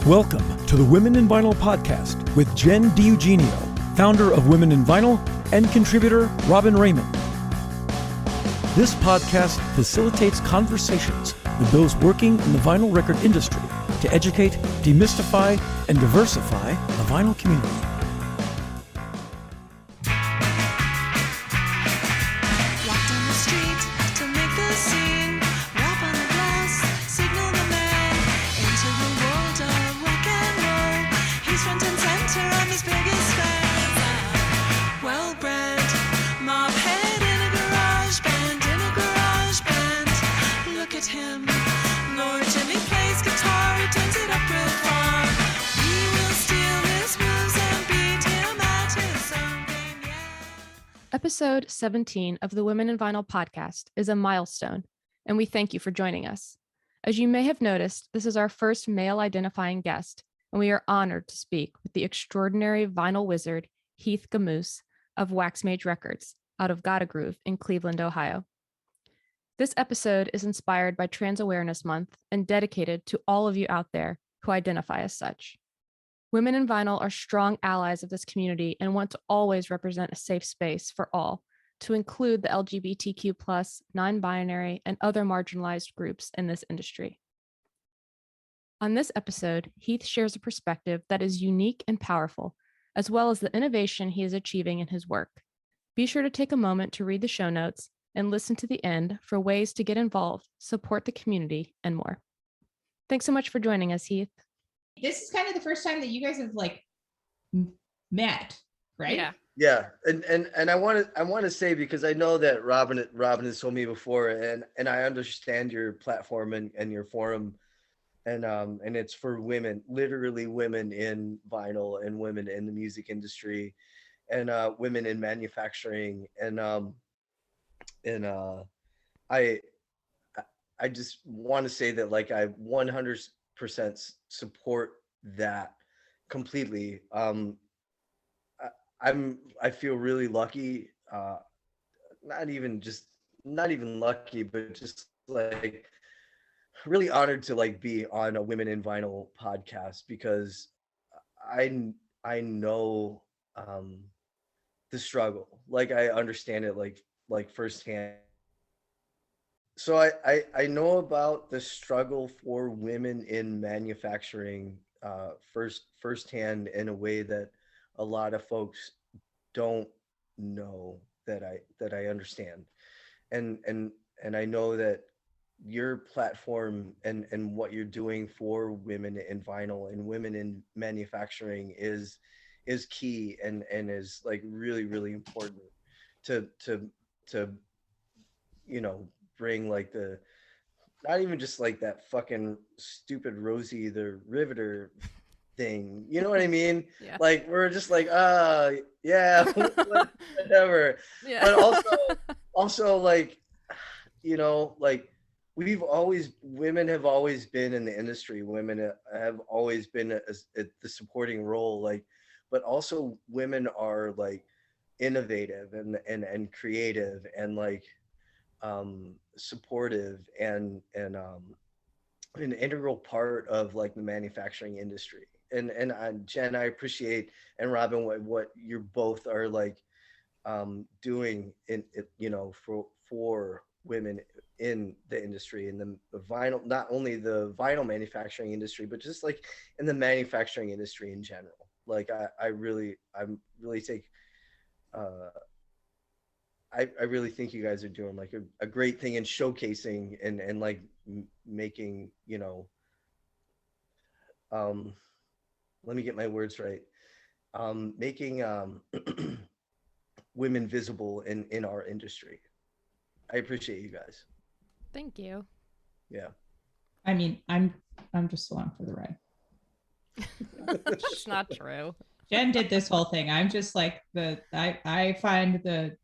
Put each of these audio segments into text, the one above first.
Welcome to the Women in Vinyl podcast with Jen DiEugenio, founder of Women in Vinyl, and contributor Robin Raymond. This podcast facilitates conversations with those working in the vinyl record industry to educate, demystify, and diversify the vinyl community. Episode 17 of the Women in Vinyl podcast is a milestone, and we thank you for joining us. As you may have noticed, this is our first male-identifying guest, and we are honored to speak with the extraordinary vinyl wizard, Heath Gmucs of Mage Records, out of Gotta Groove in Cleveland, Ohio. This episode is inspired by Trans Awareness Month and dedicated to all of you out there who identify as such. Women in Vinyl are strong allies of this community and want to always represent a safe space for all, to include the LGBTQ+, non-binary, and other marginalized groups in this industry. On this episode, Heath shares a perspective that is unique and powerful, as well as the innovation he is achieving in his work. Be sure to take a moment to read the show notes and listen to the end for ways to get involved, support the community, and more. Thanks so much for joining us, Heath. This is kind of the first time that you guys have met, right? Yeah. And I want to say, because I know that Robin has told me before, and I understand your platform and your forum, and it's for women, literally women in vinyl and women in the music industry, and women in manufacturing, and I just want to say that I 100% support that completely. I feel really lucky, not even lucky, but just really honored to be on a Women in Vinyl podcast, because I know the struggle. I understand it firsthand. So I know about the struggle for women in manufacturing firsthand, in a way that a lot of folks don't know that I understand, and I know that your platform and what you're doing for women in vinyl and women in manufacturing is key and is really important to bring the, not even just that fucking stupid Rosie the Riveter thing, you know what I mean? Yeah. We're just yeah, whatever. Yeah. But also women have always been in the industry. Women have always been at the supporting role, but also women are innovative and creative and supportive and an integral part of the manufacturing industry. And Jen, I appreciate, and Robin, what you both are doing in it, for women in the industry, in the vinyl, not only the vinyl manufacturing industry, but just in the manufacturing industry in general. I really take I really think you guys are doing a great thing in showcasing and making, let me get my words right. Making women visible in our industry. I appreciate you guys. Thank you. Yeah. I mean, I'm just along for the ride. It's not true. Jen did this whole thing. I'm just I find the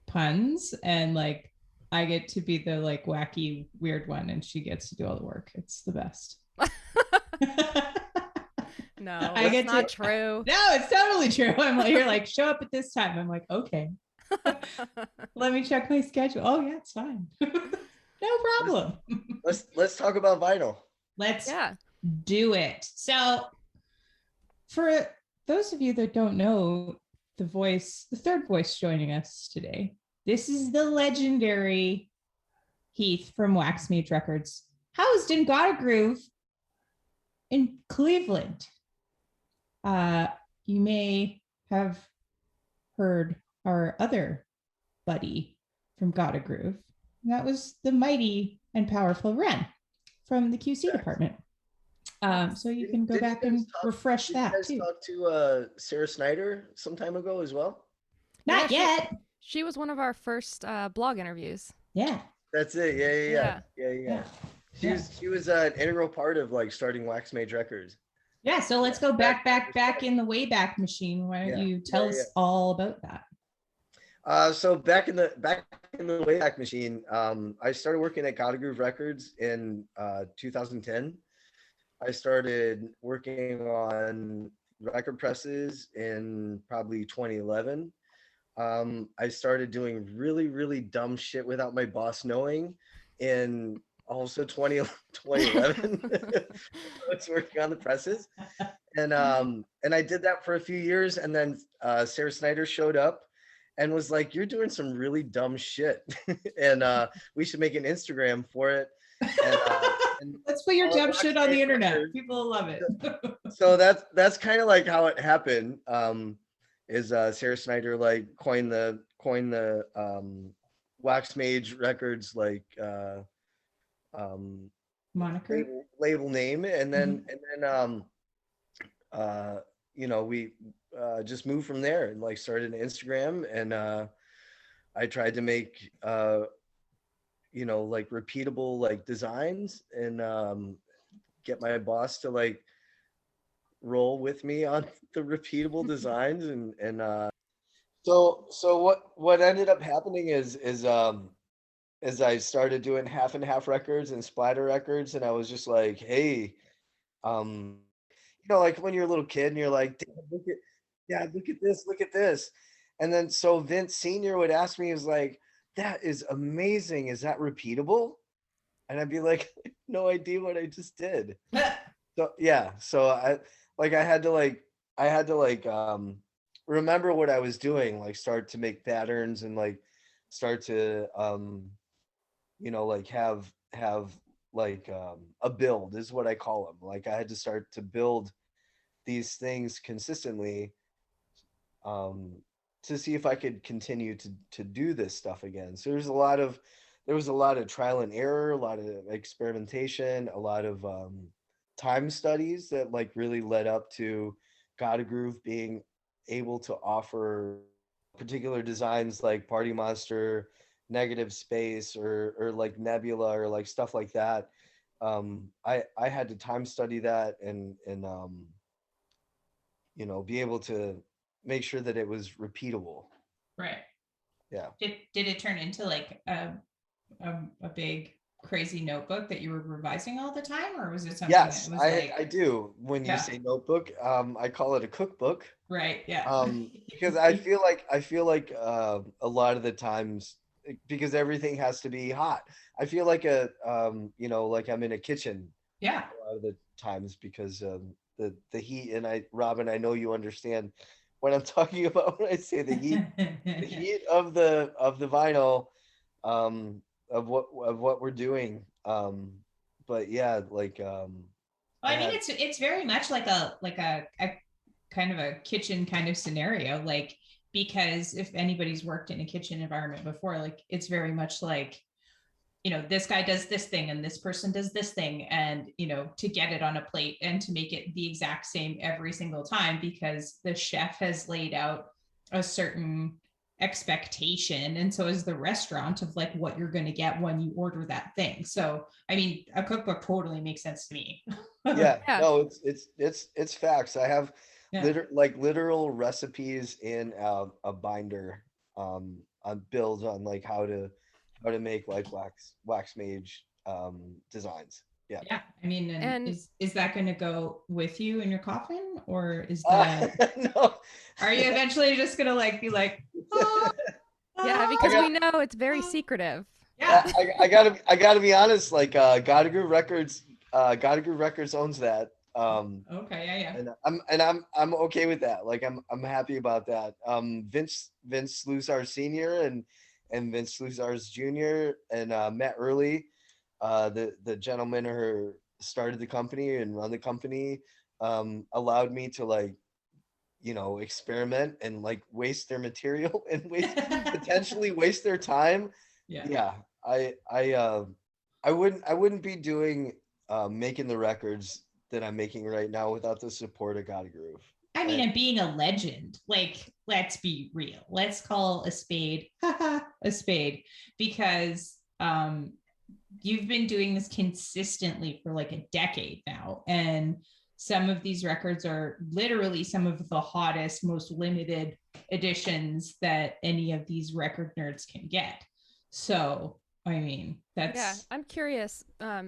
puns and I get to be the wacky weird one, and she gets to do all the work. It's the best. No, it's not true. No, it's totally true. You're show up at this time. I'm okay. Let me check my schedule. Oh yeah, it's fine. No problem. Let's talk about vinyl. Let's. Yeah. do it. So for those of you that don't know the third voice joining us today, this is the legendary Heath from Mage Records, housed in Gotta Groove in Cleveland. You may have heard our other buddy from Gotta Groove. And that was the mighty and powerful Ren from the QC department. So you can go back and refresh that too. Did you guys talk to Sarah Snyder some time ago as well? Not yet. She was one of our first blog interviews. Yeah. That's it. Yeah. She was an integral part of like starting Mage Records. Yeah. So let's go back in the Wayback Machine. Why don't you tell us all about that? So back in the Wayback Machine, I started working at Gotta Groove Records in 2010. I started working on record presses in probably 2011. I started doing really, really dumb shit without my boss knowing in also 2011. I was working on the presses. And I did that for a few years. And then Sarah Snyder showed up and was like, "You're doing some really dumb shit. And we should make an Instagram for it." And let's put your dumb shit on the internet. People will love it. So that's kind of like how it happened. Is Sarah Snyder like coined the Mage Records like moniker label name, and then you know, we just moved from there and like started an Instagram, and I tried to make you know, like repeatable like designs, and get my boss to like roll with me on the repeatable designs, and so what ended up happening is I started doing half and half records and splatter records, and I was just like, hey, you know, like when you're a little kid and you're like, look at this. And then so Vince Sr. would ask me, is like, that is amazing. Is that repeatable? And I'd be like, I have no idea what I just did. So yeah, so I had to remember what I was doing, like start to make patterns and like start to you know, like have like a build is what I call them. Like I had to start to build these things consistently to see if I could continue to do this stuff again. So there was a lot of trial and error, a lot of experimentation, a lot of time studies that like really led up to Gotta Groove being able to offer particular designs like Party Monster, Negative Space, or like Nebula, or like stuff like that. I had to time study that and you know, be able to make sure that it was repeatable. Right. Yeah. Did it turn into like a big crazy notebook that you were revising all the time, or was it something? Yes, that was like... I do. When you say notebook, I call it a cookbook. Right. Yeah. Because I feel like a lot of the times, because everything has to be hot, I feel like you know, like I'm in a kitchen. Yeah. A lot of the times, because the heat, and Robin, I know you understand what I'm talking about when I say the heat, the heat of the vinyl, of what we're doing. But yeah, like well, I mean, it's very much like a kind of a kitchen kind of scenario, like, because if anybody's worked in a kitchen environment before, like it's very much like, you know, this guy does this thing and this person does this thing, and, you know, to get it on a plate and to make it the exact same every single time, because the chef has laid out a certain expectation, and so is the restaurant, of like what you're going to get when you order that thing. So I mean, a cookbook totally makes sense to me. Yeah. No, it's facts. I have literal recipes in a binder on builds on like how to make like wax mage designs. Yeah. I mean, and is that going to go with you in your coffin, or is that no? Are you eventually just going to like be like, yeah, because we know it's very secretive. Yeah. I gotta be honest, like Gotta Groove Records Gotta Groove Records owns that. Okay, yeah. I'm okay with that. Like I'm happy about that. Vince Lusar Sr. and Vince Lusar's Jr. and Matt Early, the gentleman who started the company and run the company, allowed me to like, experiment and like waste their material and potentially waste their time. Yeah. I wouldn't be doing making the records that I'm making right now without the support of Gotta Groove. I mean, and being a legend, like, let's be real. Let's call a spade a spade, because you've been doing this consistently for like a decade now. And some of these records are literally some of the hottest, most limited editions that any of these record nerds can get. So, I mean, that's... Yeah, I'm curious,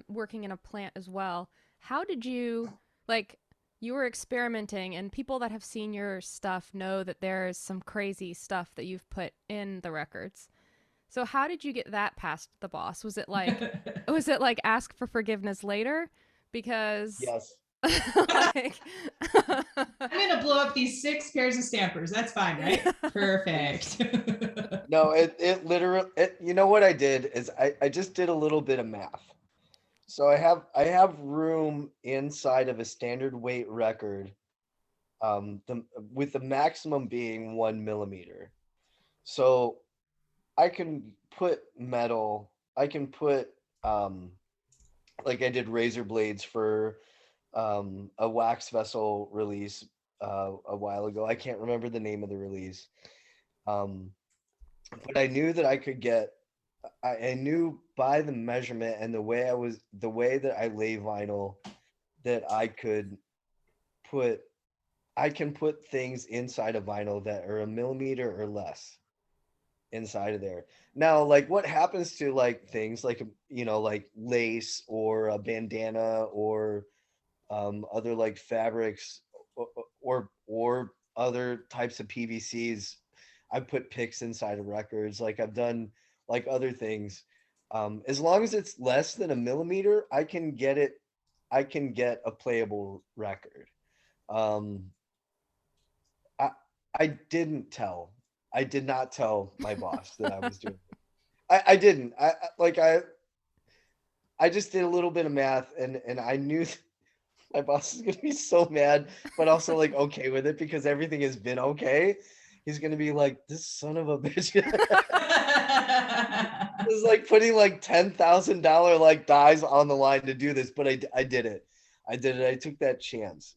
working in a plant as well. How did you, like, you were experimenting, and people that have seen your stuff know that there's some crazy stuff that you've put in the records. So how did you get that past the boss? Was it like ask for forgiveness later? Because yes. like... I'm gonna blow up these 6 pairs of stampers. That's fine, right? Perfect. No, it literally, you know what I did is I just did a little bit of math. So I have room inside of a standard weight record, with the maximum being 1 millimeter. So I can put metal, I can put like I did razor blades for a wax vessel release a while ago. I can't remember the name of the release. But I knew that I could get, I knew by the measurement and the way that I lay vinyl, that I can put things inside of vinyl that are 1 millimeter or less inside of there. Now, like what happens to like things like, like lace or a bandana or other like fabrics or other types of PVCs. I put picks inside of records. Like I've done like other things. As long as it's less than 1 millimeter, I can get a playable record. I did not tell my boss that I was doing it. I didn't. I just did a little bit of math, and I knew my boss is gonna be so mad, but also like okay with it because everything has been okay. He's gonna be like, this son of a bitch. It's like putting like $10,000 like dies on the line to do this, but I did it. I took that chance.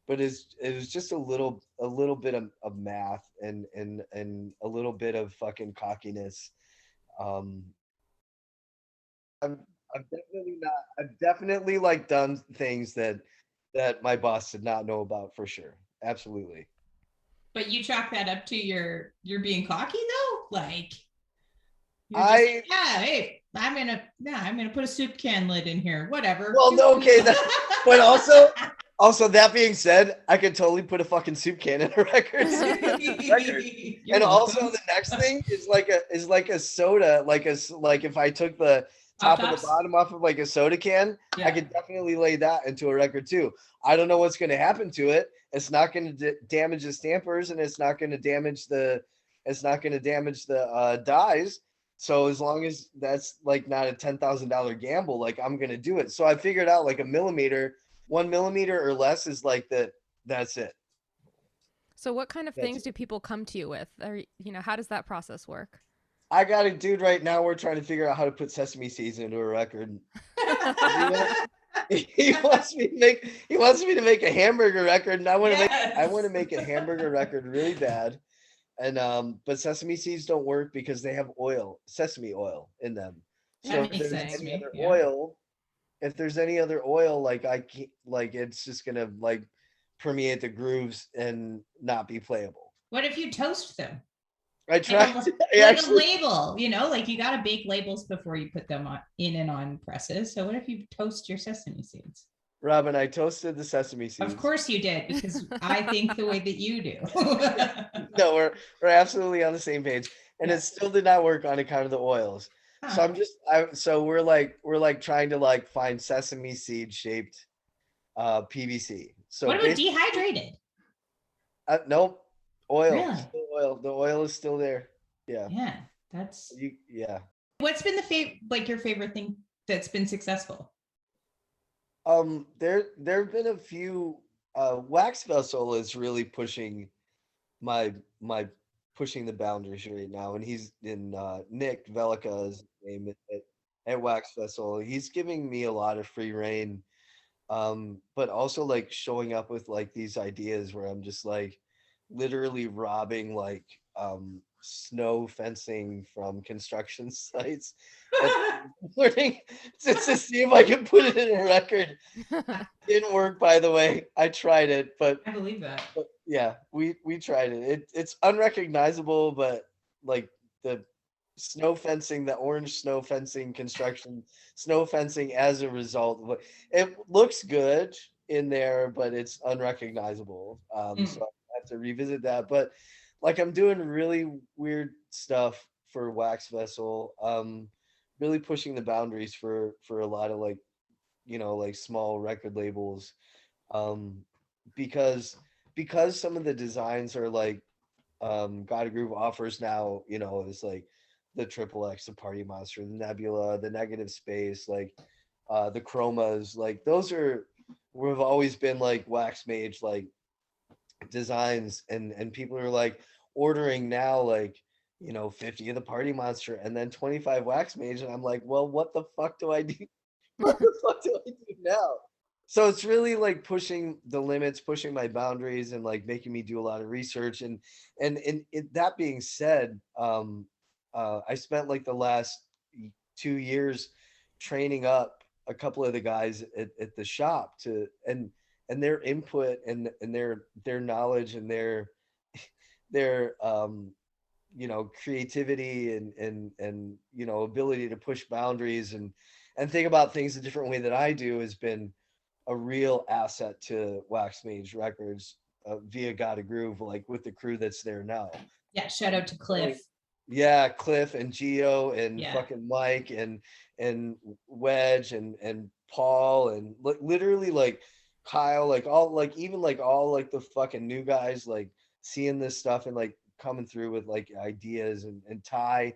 But it was just a little bit of math and a little bit of fucking cockiness. I've definitely like done things that my boss did not know about for sure. Absolutely. But you chalk that up to you're being cocky though? Like hey, I'm gonna put a soup can lid in here. Whatever. Well, no, okay, but also that being said, I could totally put a fucking soup can in a record. And also the next thing is like a soda, like if I took the top of the bottom off of like a soda can, I could definitely lay that into a record too. I don't know what's going to happen to it. It's not going to damage the stampers, and it's not going to damage the dies. So as long as that's like not a $10,000 gamble, like I'm going to do it. So I figured out like 1 millimeter or less is like that's it. So what kind of things do people come to you with? Or, how does that process work? I got a dude right now. We're trying to figure out how to put sesame seeds into a record. He wants me to make a hamburger record, and I want to make a hamburger record really bad. And but sesame seeds don't work because they have sesame oil in them. So if there's any other oil, like I can't, like it's just gonna like permeate the grooves and not be playable. What if you toast them? I tried. Like a label, like you gotta bake labels before you put them in and on presses. So what if you toast your sesame seeds? Robin, I toasted the sesame seeds. Of course you did, because I think the way that you do. No, we're absolutely on the same page, and it still did not work on account of the oils. So we're like trying to like find sesame seed shaped PVC. So what about dehydrated? Nope. Oil. Really? Still oil. The oil is still there. Yeah. Yeah, that's. Yeah. What's been your favorite thing that's been successful? There have been a few. Wax Vessel is really pushing my pushing the boundaries right now, and he's in Nick Velica is his name at Wax Vessel. He's giving me a lot of free reign, but also like showing up with like these ideas where I'm just like literally robbing like snow fencing from construction sites and learning to see if I can put it in a record. Didn't work, by the way. I tried it, but I believe that. But yeah, we tried it. It's unrecognizable, but like the snow fencing, the orange snow fencing construction, snow fencing as a result, it looks good in there, but it's unrecognizable. So I have to revisit that. But like I'm doing really weird stuff for Wax Vessel. Really pushing the boundaries for a lot of like, like small record labels. Because some of the designs are like God of Groove offers now, is like the Triple X, the Party Monster, the Nebula, the Negative Space, like the Chromas, like those are we've always been like Wax Mage like designs, and people are like ordering now like 50 of the Party Monster and then 25 Wax Mage, and I'm like, well, what the fuck do I do? What the fuck do I do now? So it's really like pushing the limits, pushing my boundaries, and like making me do a lot of research. And that being said, I spent like the last 2 years training up a couple of the guys at the shop and their input and their knowledge and their creativity and ability to push boundaries and think about things a different way that I do has been a real asset to Wax Mage Records via God of Groove, like with the crew that's there now. Yeah, shout out to Cliff. Yeah, Cliff and Geo and fucking Mike and Wedge and Paul and literally like Kyle, like all like even like all like the fucking new guys like seeing this stuff and like coming through with like ideas and Ty,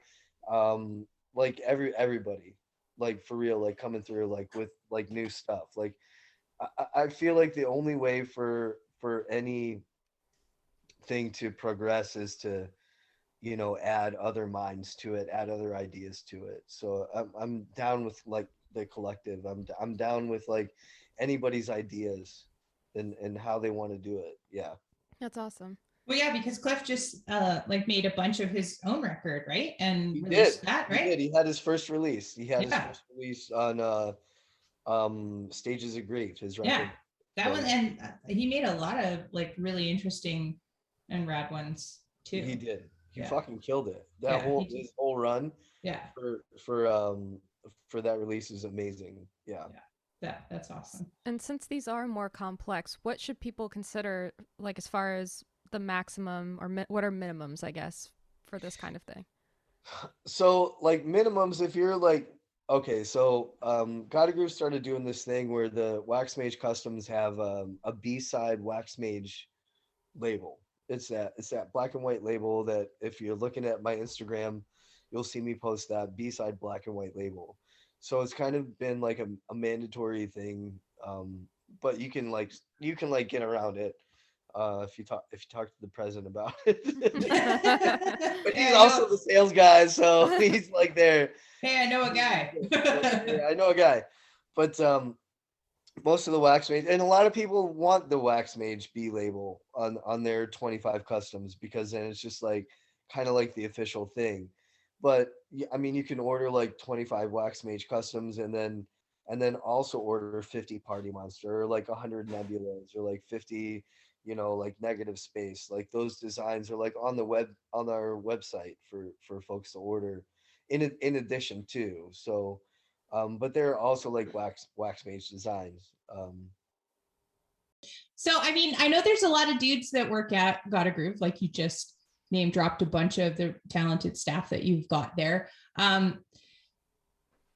like everybody, like for real, like coming through like with like new stuff. Like I feel like the only way for anything to progress is to add other minds to it, add other ideas to it. So I'm down with like the collective. I'm down with like anybody's ideas and how they want to do it. Yeah, that's awesome. Well, yeah, because Cliff just like made a bunch of his own record, right? And he released did. That, right? He did. He had his first release. He had his first release on Stages of Grief, his record. Yeah, that one, and he made a lot of like really interesting and rad ones too. He did. He fucking killed it. That his whole run. Yeah. For that release is amazing. Yeah. That's awesome. And since these are more complex, what should people consider, like as far as the maximum or what are minimums, I guess, for this kind of thing? So like minimums, if you're like, okay, so God of Groove started doing this thing where the Wax Mage Customs have a B-side Wax Mage label. It's that black and white label that if you're looking at my Instagram, you'll see me post that B-side black and white label. So it's kind of been like a mandatory thing, but you can get around it if you talk to the president about it. But he's also the sales guy, so he's like there. Hey, I know a guy. Yeah, I know a guy, but most of the Wax Mage, and a lot of people want the Wax Mage B label on their 25 customs because then it's just like kind of like the official thing. But I mean, you can order like 25 Wax Mage customs and then also order 50 Party Monster or like 100 Nebulas or like 50, like Negative Space. Like those designs are like on our website for folks to order in addition to. So but they're also like wax Mage designs. So I mean, I know there's a lot of dudes that work at God of Groove, like you just name dropped a bunch of the talented staff that you've got there.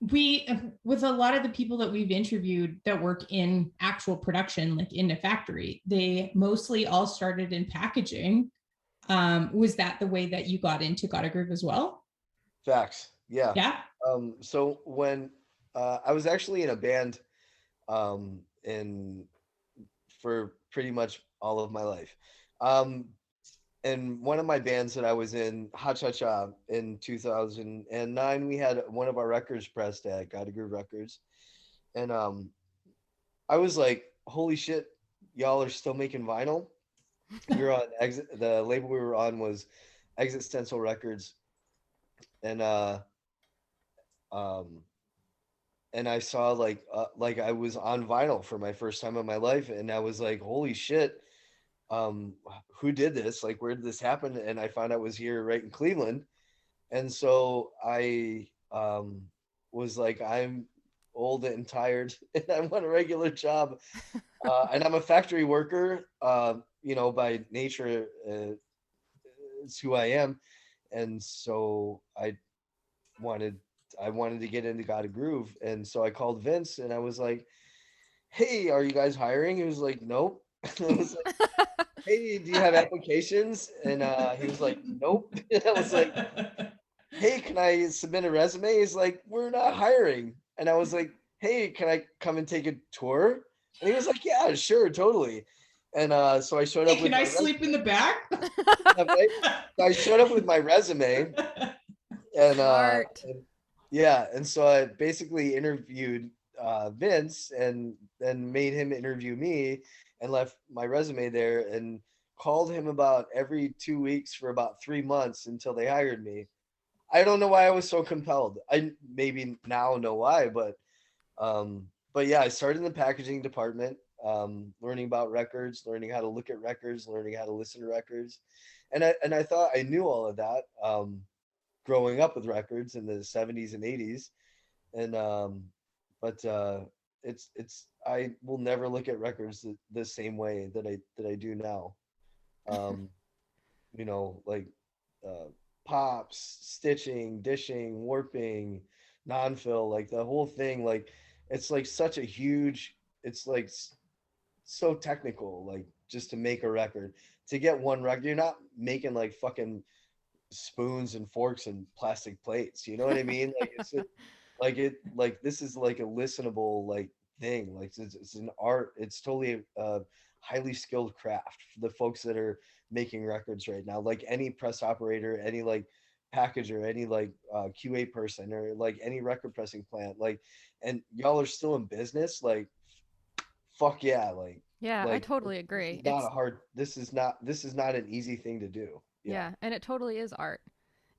we, with a lot of the people that we've interviewed that work in actual production, like in a factory, they mostly all started in packaging. Was that the way that you got into Gotta Groove as well? Facts. Yeah. Yeah. So when I was actually in a band in for pretty much all of my life. Um, and one of my bands that I was in, Ha Cha Cha, in 2009, we had one of our records pressed at Gotta Groove Records. And I was like, holy shit, y'all are still making vinyl? We were on Exit, the label we were on was Exit Stencil Records. And um and I saw like I was on vinyl for my first time in my life, and I was like, holy shit, um, who did this? Like, where did this happen? And I found out it was here right in Cleveland. And so I was like, I'm old and tired and I want a regular job. And I'm a factory worker, by nature, it's who I am. And so wanted I wanted to get into Gotta Groove. And so I called Vince and I was like, hey, are you guys hiring? He was like, nope. I was like, hey, do you have applications? And he was like, nope. And I was like, hey, can I submit a resume? He's like, we're not hiring. And I was like, hey, can I come and take a tour? And he was like, yeah, sure, totally. And so I showed Hey, up with can I sleep in the back? So I showed up with my resume and Smart. yeah, and so I basically interviewed Vince and then made him interview me and left my resume there and called him about every 2 weeks for about 3 months until they hired me. I don't know why I was so compelled. I maybe now know why, but yeah, I started in the packaging department, learning about records, learning how to look at records, learning how to listen to records, and I thought I knew all of that. Growing up with records in the 70s and 80s, and but it's I will never look at records the same way that I do now. um like uh pops, stitching, dishing, warping, non-fill, like the whole thing, like it's like such a huge, it's like so technical, like just to make a record, to get one record, you're not making like fucking spoons and forks and plastic plates. You know what I mean? Like like this is like a listenable like thing. Like it's an art. It's totally a highly skilled craft for the folks that are making records right now. Like any press operator, any like packager, any like QA person, or like any record pressing plant. Like, and y'all are still in business. Like, fuck yeah. Yeah, I totally This agree. is not a hard. This is not an easy thing to do. Yeah, Yeah, and it totally is art.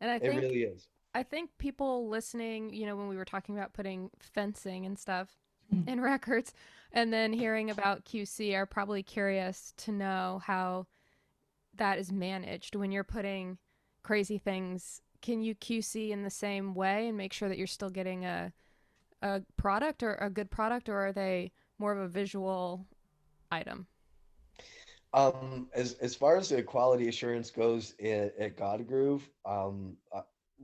And it really is. I think people listening, when we were talking about putting fencing and stuff in records and then hearing about QC are probably curious to know how that is managed when you're putting crazy things. Can you QC in the same way and make sure that you're still getting a product or a good product, or are they more of a visual item? As far as the quality assurance goes at God Groove,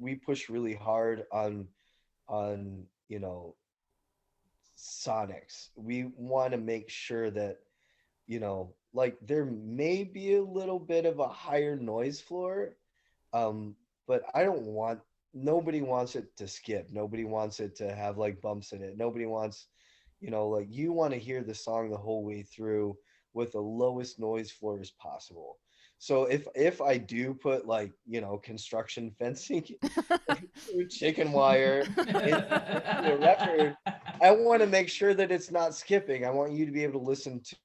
we push really hard on sonics. We want to make sure that like there may be a little bit of a higher noise floor, um, but I don't want nobody wants it to skip. Nobody wants it to have like bumps in it. Nobody wants, like you want to hear the song the whole way through with the lowest noise floor as possible. So if I do put like, construction fencing chicken wire into a record, I want to make sure that it's not skipping. I want you to be able to listen to,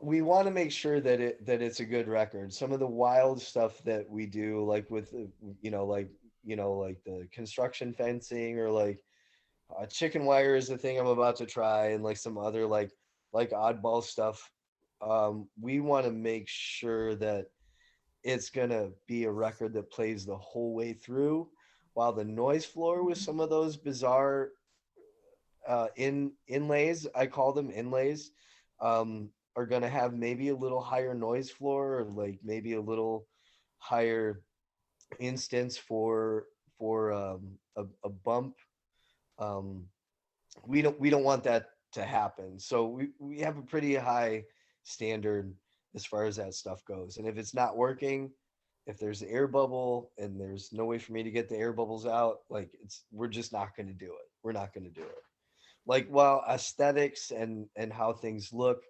we want to make sure that it's a good record. Some of the wild stuff that we do, like with like the construction fencing, or like chicken wire is the thing I'm about to try, and like some other like oddball stuff. We want to make sure that it's gonna be a record that plays the whole way through, while the noise floor with some of those bizarre inlays, I call them inlays, are going to have maybe a little higher noise floor, or like maybe a little higher instance for a bump, um, we don't want that to happen. So we have a pretty high standard as far as that stuff goes. And if it's not working, if there's an air bubble and there's no way for me to get the air bubbles out, like we're just not going to do it. We're not going to do it. Like while aesthetics and how things look,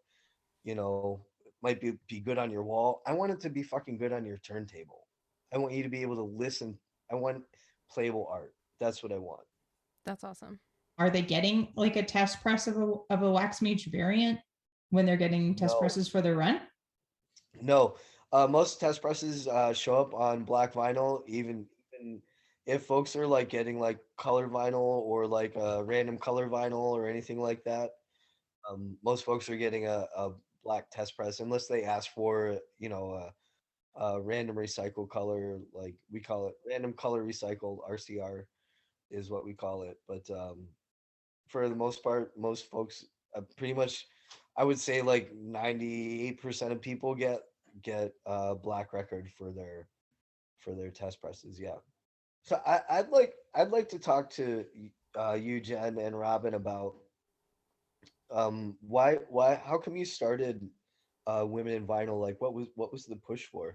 might be good on your wall, I want it to be fucking good on your turntable. I want you to be able to listen. I want playable art. That's what I want. That's awesome. Are they getting like a test press of a Wax Mage variant when they're getting test No. presses for their run? No, most test presses show up on black vinyl, even if folks are like getting like color vinyl or like a random color vinyl or anything like that. Most folks are getting a black test press unless they ask for, a random recycled color, like we call it random color recycled, RCR is what we call it. But for the most part, most folks pretty much, I would say like 98% of people get black record for their test presses. Yeah. So I'd like to talk to you, Jen, and Robin about why how come you started Women in Vinyl? Like what was the push for?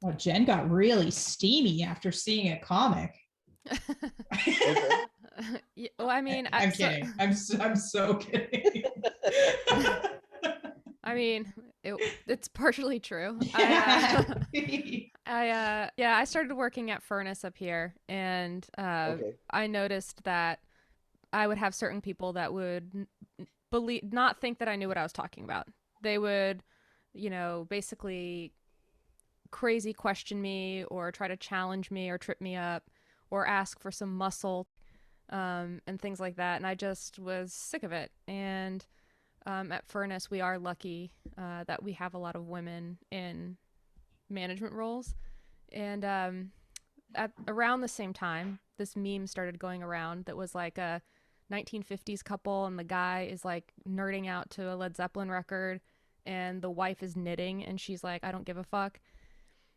Well, Jen got really steamy after seeing a comic. Okay. Yeah, well, I mean, I'm kidding. I'm so kidding. I mean, it's partially true. I started working at Furnace up here, and Okay. I noticed that I would have certain people that would not think that I knew what I was talking about. They would, basically crazy question me or try to challenge me or trip me up or ask for some muscle, and things like that. And I just was sick of it. And at Furnace, we are lucky that we have a lot of women in management roles. And at around the same time, this meme started going around that was like a 1950s couple, and the guy is like nerding out to a Led Zeppelin record, and the wife is knitting, and she's like, I don't give a fuck.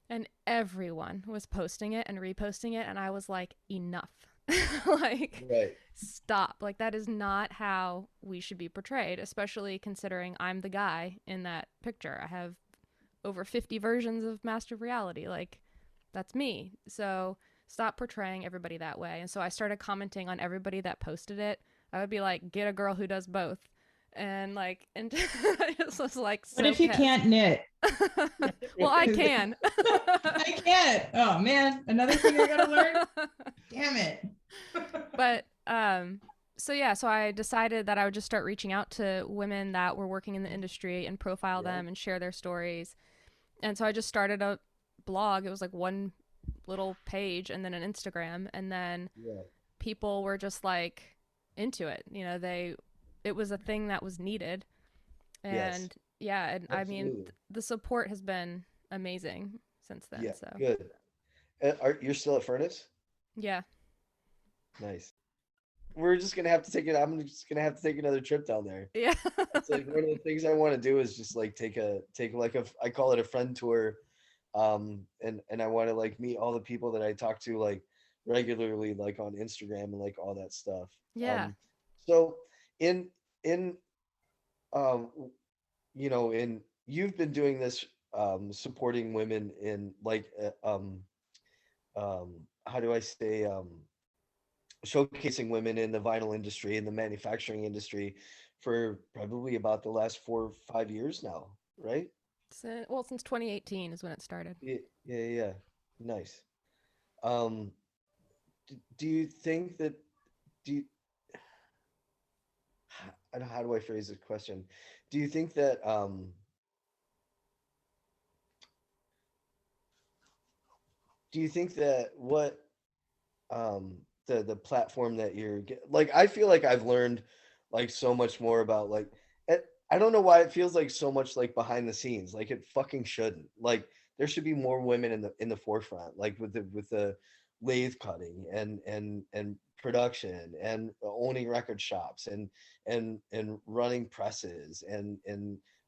And everyone was posting it and reposting it, and I was like, enough. Like, Right. stop. Like, that is not how we should be portrayed, especially considering I'm the guy in that picture. I have over 50 versions of Master of Reality. Like, that's me. So stop portraying everybody that way. And so I started commenting on everybody that posted it. I would be like, get a girl who does both. And I just was like, so what if you pissed. can't knit? Well, I can. I can't. Oh man, another thing I gotta learn. Damn it. But so I decided that I would just start reaching out to women that were working in the industry and profile them and share their stories. And so I just started a blog. It was like one little page and then an Instagram, and then people were just like into it. It was a thing that was needed. And and I mean, the support has been amazing since then. Yeah. So Good. You're still at Furnace? yeah. Nice. We're just gonna have to take it. I'm just gonna have to take another trip down there. Yeah. It's like one of the things I want to do is just like take like I call it a friend tour, and I want to like meet all the people that I talk to like regularly, like on Instagram and like all that stuff. Yeah. So in um in you've been doing this supporting women in like how do I say showcasing women in the vinyl industry and the manufacturing industry for probably about the last 4 or 5 years now, right? Since 2018 is when it started. Yeah. Nice. Um, do you think that do you, how do I phrase this question? Do you think that what the platform that like I feel like I've learned like so much more about like I don't know why it feels like so much like behind the scenes, like it fucking shouldn't. Like there should be more women in the forefront, like with the lathe cutting and production and owning record shops and running presses and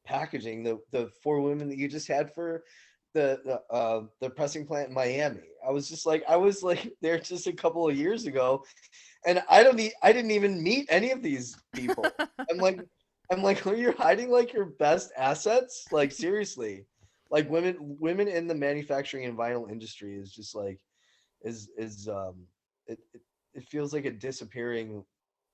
packaging. The four women that you just had for the pressing plant in Miami. I was like there just a couple of years ago, and I didn't even meet any of these people. I'm like oh, you're hiding like your best assets? Like seriously. Like women in the manufacturing and vinyl industry is just like is it, it it feels like a disappearing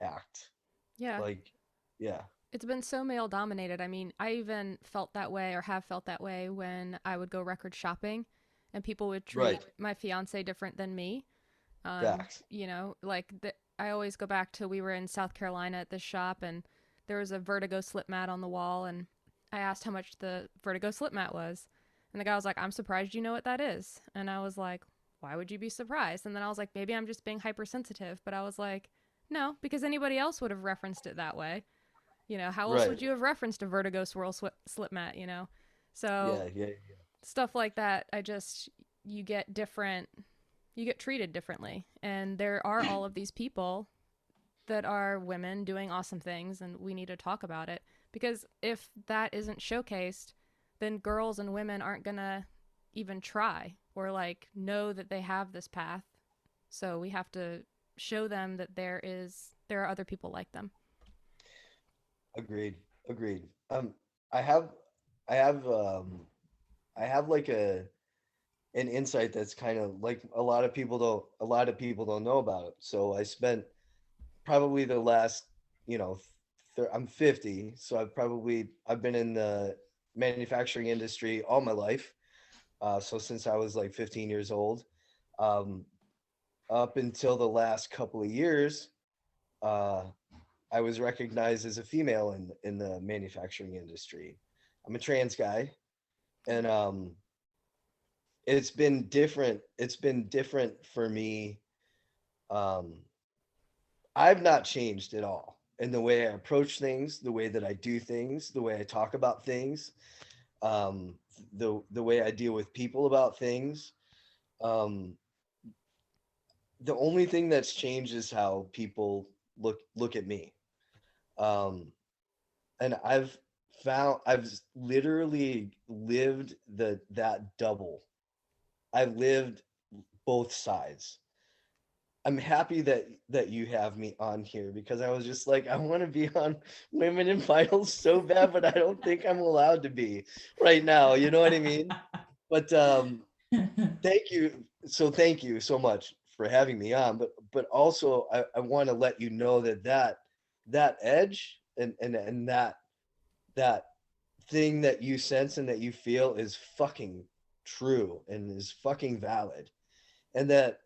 act. Yeah. Like yeah. It's been so male dominated. I mean, I even felt that way or have felt that way when I would go record shopping and people would treat Right. my fiance different than me. Facts. You know, like I always go back to we were in South Carolina at this shop and there was a Vertigo slip mat on the wall and I asked how much the Vertigo slip mat was. And the guy was like, "I'm surprised you know what that is." And I was like, "Why would you be surprised?" And then I was like, "Maybe I'm just being hypersensitive." But I was like, "No, because anybody else would have referenced it that way. You know, how else Right. would you have referenced a Vertigo swirl slip mat, you know?" So Yeah. stuff like that, you get different, you get treated differently. And there are all of these people that are women doing awesome things, and we need to talk about it. Because if that isn't showcased, then girls and women aren't going to even try or like know that they have this path. So we have to show them that there are other people like them. Agreed. Agreed. I have I have I have like an insight that's kind of like a lot of people don't know about it. So I spent probably the last, you know, I'm 50, so I've been in the manufacturing industry all my life. So since I was like 15 years old, um, up until the last couple of years, uh, I was recognized as a female in the manufacturing industry. I'm a trans guy, and it's been different. It's been different for me. Um, I've not changed at all in the way I approach things, the way that I do things, the way I talk about things, um, the way I deal with people about things. Um, the only thing that's changed is how people look at me. Um, and I've literally lived that double. I've lived both sides. I'm happy that you have me on here because I was just like I want to be on Women in Finals so bad, but I don't think I'm allowed to be right now. You know what I mean? But thank you. So thank you so much for having me on. But also I want to let you know that edge and that thing that you sense and that you feel is fucking true and is fucking valid. And that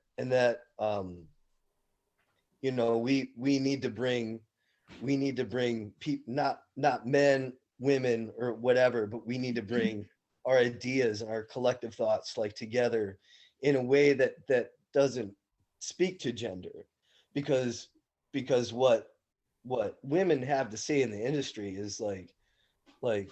you know we need to bring people, not men, women, or whatever, but we need to bring our ideas and our collective thoughts like together in a way that doesn't speak to gender, because what women have to say in the industry is like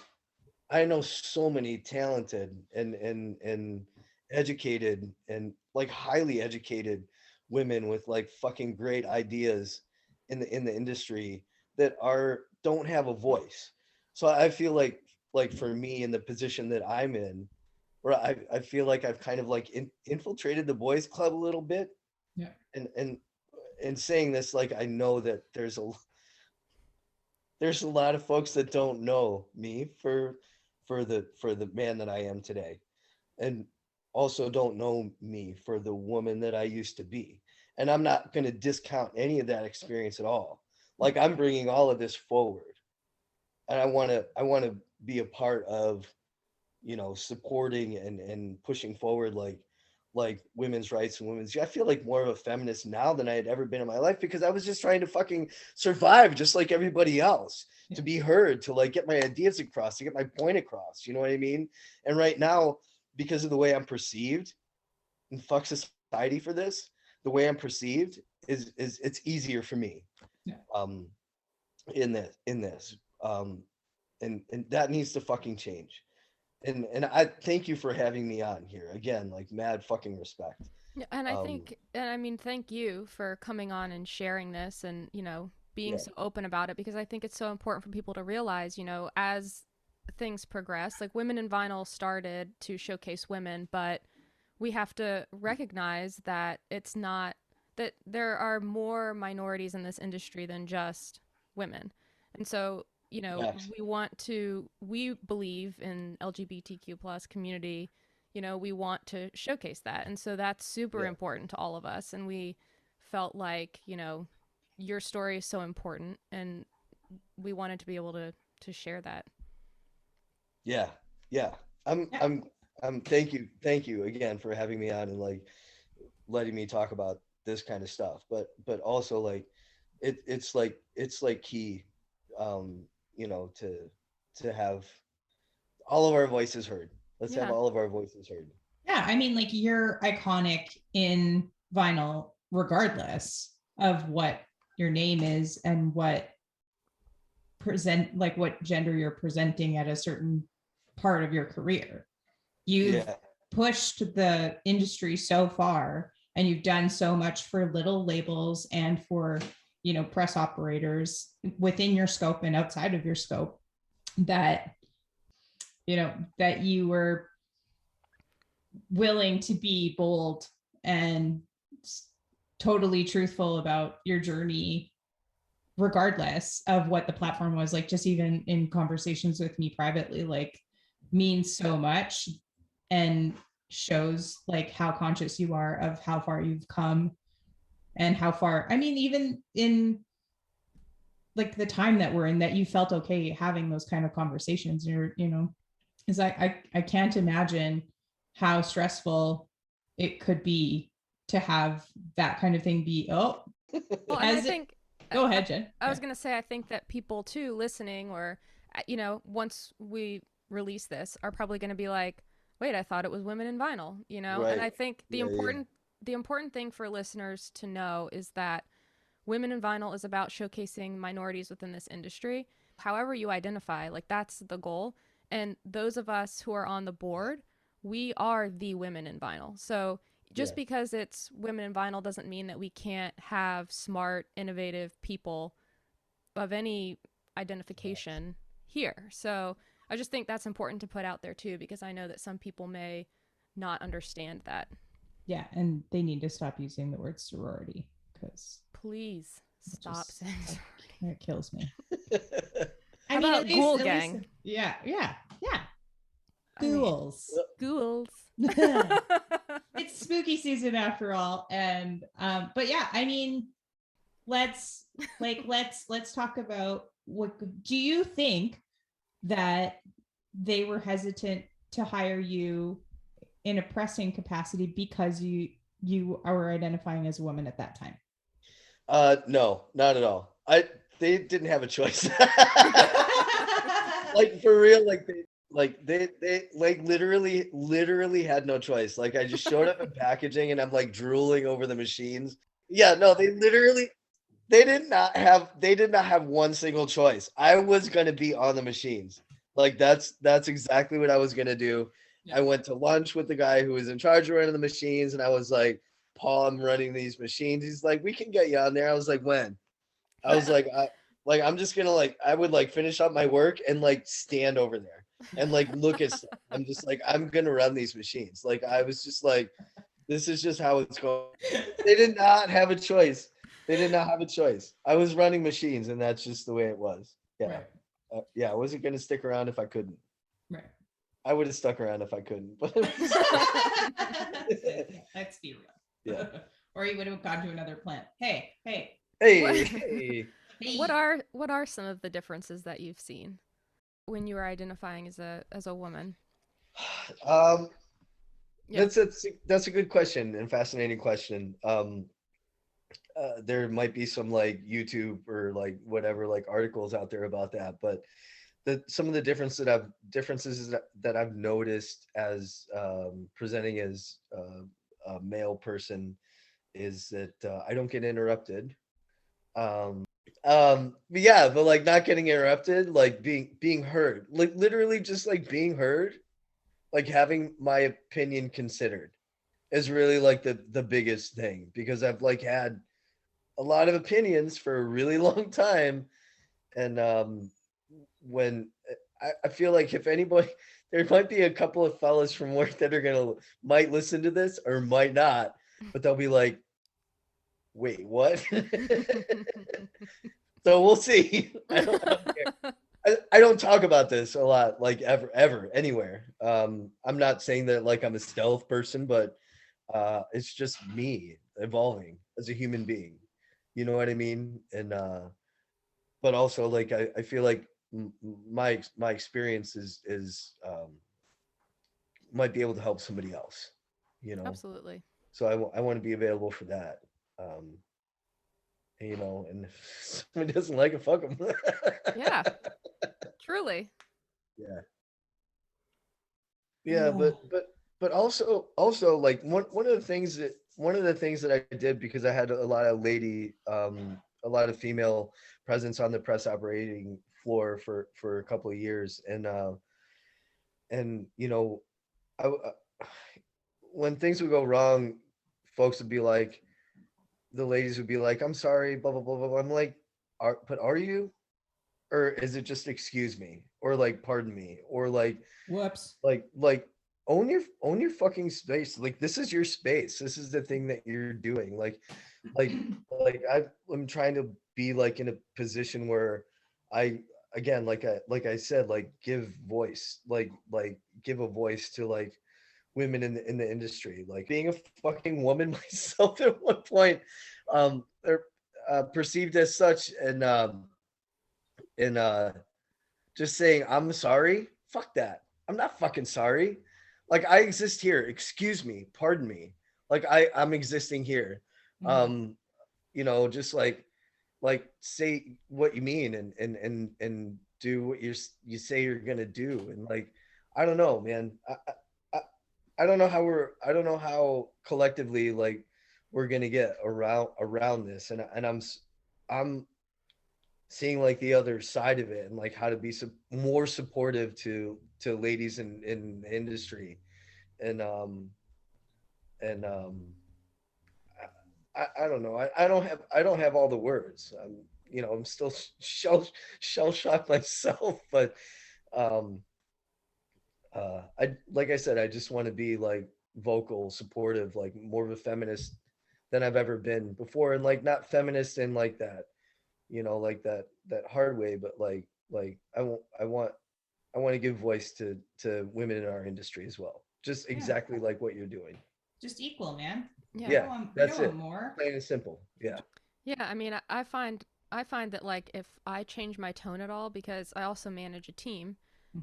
I know so many talented and educated and like highly educated women with like fucking great ideas in the industry that are don't have a voice. So I feel like for me in the position that I'm in, where I feel like I've kind of like infiltrated the boys club a little bit, Yeah. and saying this, like I know that there's a lot of folks that don't know me for the man that I am today, and also don't know me for the woman that I used to be. And I'm not going to discount any of that experience at all. Like I'm bringing all of this forward, and I want to be a part of, you know, supporting and pushing forward like women's rights and women's. I feel like more of a feminist now than I had ever been in my life because I was just trying to fucking survive just like everybody else, to be heard, to like get my ideas across, to get my point across, you know what I mean? And right now, because of the way I'm perceived, and fuck society for this, the way I'm perceived is it's easier for me. Yeah. Um in this. And that needs to fucking change. And I thank you for having me on here again. Like mad fucking respect. Yeah, and I Um, think, and I mean, thank you for coming on and sharing this and, you know, being yeah, so open about it because I think it's so important for people to realize, you know, as things progress. Like Women in Vinyl started to showcase women, but we have to recognize that it's not that there are more minorities in this industry than just women. And so, you know, Yes. we believe in LGBTQ plus community, you know, we want to showcase that. And so that's super Yeah. important to all of us. And we felt like, you know, your story is so important and we wanted to be able to share that. Yeah. Yeah. I'm Yeah. I'm thank you again for having me on and like letting me talk about this kind of stuff. But also like it's like key you know to have all of our voices heard. Let's have Yeah. all of our voices heard. Yeah, I mean, like you're iconic in vinyl, regardless of what your name is and what what gender you're presenting at a certain part of your career. You've Yeah. pushed the industry so far and you've done so much for little labels and for, you know, press operators within your scope and outside of your scope that, you know, that you were willing to be bold and totally truthful about your journey regardless of what the platform was. Like just even in conversations with me privately, like means so much and shows like how conscious you are of how far you've come and how far, I mean, even in like the time that we're in, that you felt okay having those kind of conversations. You're, you know, is I can't imagine how stressful it could be to have that kind of thing be, oh, Well, and I think go ahead, Jen. I was going to say, I think that people too listening or, you know, once we release this are probably going to be like, wait, I thought it was Women in Vinyl, you know? Right. And I think the Yeah. important thing for listeners to know is that Women in Vinyl is about showcasing minorities within this industry. However you identify, like that's the goal. And those of us who are on the board, we are the Women in Vinyl. So just Yeah. because it's Women in Vinyl doesn't mean that we can't have smart, innovative people of any identification here. So I just think that's important to put out there too, because I know that some people may not understand that. Yeah, and they need to stop using the word sorority because Please stop saying it kills me. How about at Ghoul least, Gang? Yeah. I mean, Ghouls. Ghouls. It's spooky season after all. And but yeah, I mean, let's talk about what do you think that they were hesitant to hire you in a pressing capacity because you are identifying as a woman at that time? No, not at all. They didn't have a choice. Like for real, they like literally had no choice. Like I just showed up in packaging and I'm like drooling over the machines. Yeah, no, they did not have one single choice. I was gonna be on the machines. Like that's exactly what I was gonna do. Yeah. I went to lunch with the guy who was in charge of running the machines, and I was like, Paul, I'm running these machines. He's like, we can get you on there. I was like, when? I was like, I'm just gonna like, I would like finish up my work and like stand over there and like look at stuff. I'm just like, I'm gonna run these machines. Like I was just like, this is just how it's going. They did not have a choice. They did not have a choice. I was running machines, and that's just the way it was. Yeah, Right. Yeah. I wasn't gonna stick around if I couldn't. Right. I would have stuck around if I couldn't. But Let's be real. Yeah. Or you would have gone to another plant. Hey. hey. What are some of the differences that you've seen when you are identifying as a woman? Yeah. That's a good question and fascinating question. There might be some like YouTube or like whatever like articles out there about that, but some of the differences that I've noticed as presenting as a male person is that I don't get interrupted. But yeah, but like not getting interrupted, like being heard, like literally just like being heard, like having my opinion considered is really like the biggest thing, because I've like had a lot of opinions for a really long time, and when I feel like if anybody, there might be a couple of fellas from work that might listen to this or might not, but they'll be like, wait, what? So we'll see. I don't talk about this a lot, like ever, anywhere. I'm not saying that like I'm a stealth person, but it's just me evolving as a human being. You know what I mean? And but also like I feel like my experience is might be able to help somebody else. You know, Absolutely. so I want to be available for that. Um, you know, and if somebody doesn't like it, fuck them. Yeah, truly. Yeah. Yeah, but also like one of the things that I did, because I had a lot of a lot of female presence on the press operating floor for a couple of years, and you know, when things would go wrong, folks would be like, the ladies would be like, I'm sorry, blah blah blah blah, blah. I'm like, are you, or is it just excuse me, or like pardon me, or like Whoops. like own your fucking space. Like, this is your space, this is the thing that you're doing. Like I'm trying to be like in a position where I, again, like I said, like give voice, like give a voice to like women in the industry. Like, being a fucking woman myself at one point, they're perceived as such, and just saying I'm sorry, fuck that. I'm not fucking sorry. Like, I exist here, excuse me, pardon me. Like, I'm existing here. um you know, just like say what you mean, and do what you say you're gonna do. And like, I don't know, man. I, I don't know how I don't know how collectively like we're gonna get around this, and I'm seeing like the other side of it, and like how to be more supportive to ladies in the industry. And and I don't know. I don't have all the words. You know, I'm still shell shocked myself, but um I, like I said, I just want to be like vocal, supportive, like more of a feminist than I've ever been before. And like, not feminist in like that, you know, like that hard way, but like I want to give voice to women in our industry as well. Just Yeah. exactly like what you're doing. Just equal, man. Yeah. Yeah, that's it. More. Plain and simple. Yeah. Yeah, I mean, I find that like if I change my tone at all, because I also manage a team,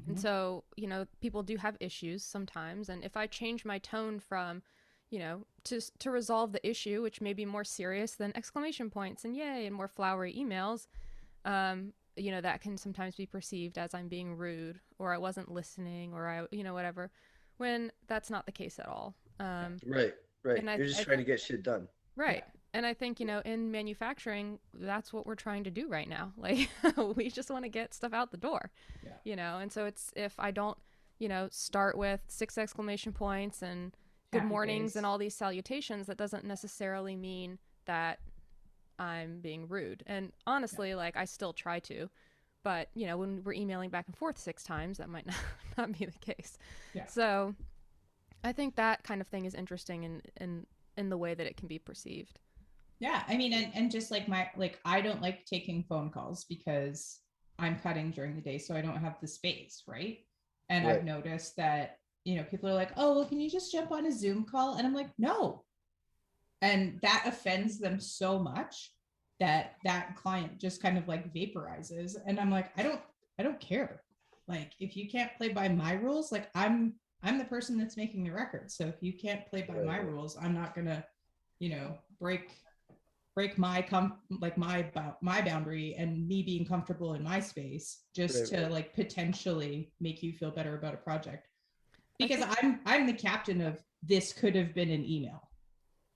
and so, you know, people do have issues sometimes, and if I change my tone from, you know, to resolve the issue, which may be more serious than exclamation points and yay and more flowery emails, you know, that can sometimes be perceived as I'm being rude, or I wasn't listening, or I, you know, whatever, when that's not the case at all. Right. And You're just trying to get shit done. right. And I think, you know, in manufacturing, that's what we're trying to do right now. Like, we just want to get stuff out the door, you know? And so it's, if I don't, you know, start with 6 exclamation points and good Happy mornings face. and all these salutations, that doesn't necessarily mean that I'm being rude. And honestly, like, I still try to, but, you know, when we're emailing back and forth 6 times, that might not be the case. Yeah. So I think that kind of thing is interesting in the way that it can be perceived. Yeah, I mean, and just like I don't like taking phone calls because I'm cutting during the day, so I don't have the space, right? And Right. I've noticed that, you know, people are like, oh, well, can you just jump on a Zoom call? And I'm like, no. And that offends them so much that client just kind of like vaporizes. And I'm like, I don't care. Like, if you can't play by my rules, like I'm the person that's making the record. So if you can't play by my rules, I'm not gonna, you know, break my my boundary and me being comfortable in my space just to like potentially make you feel better about a project. Because I'm the captain of this could have been an email.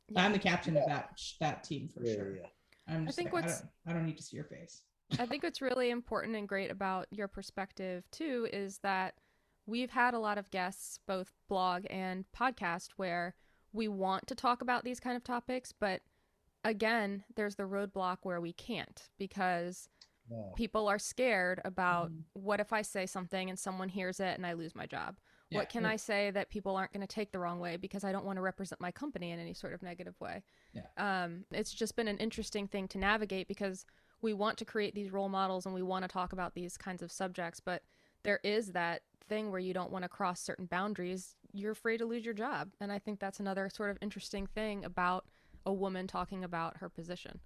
Yeah. I'm the captain of that team for sure. Yeah. I'm just I don't need to see your face. I think what's really important and great about your perspective too is that we've had a lot of guests, both blog and podcast, where we want to talk about these kind of topics, but again, there's the roadblock where we can't, because People are scared about, what if I say something and someone hears it and I lose my job? Yeah. What can I say that people aren't going to take the wrong way because I don't want to represent my company in any sort of negative way? Yeah. It's just been an interesting thing to navigate because we want to create these role models and we want to talk about these kinds of subjects, but there is that thing where you don't want to cross certain boundaries. You're afraid to lose your job. And I think that's another sort of interesting thing about a woman talking about her position.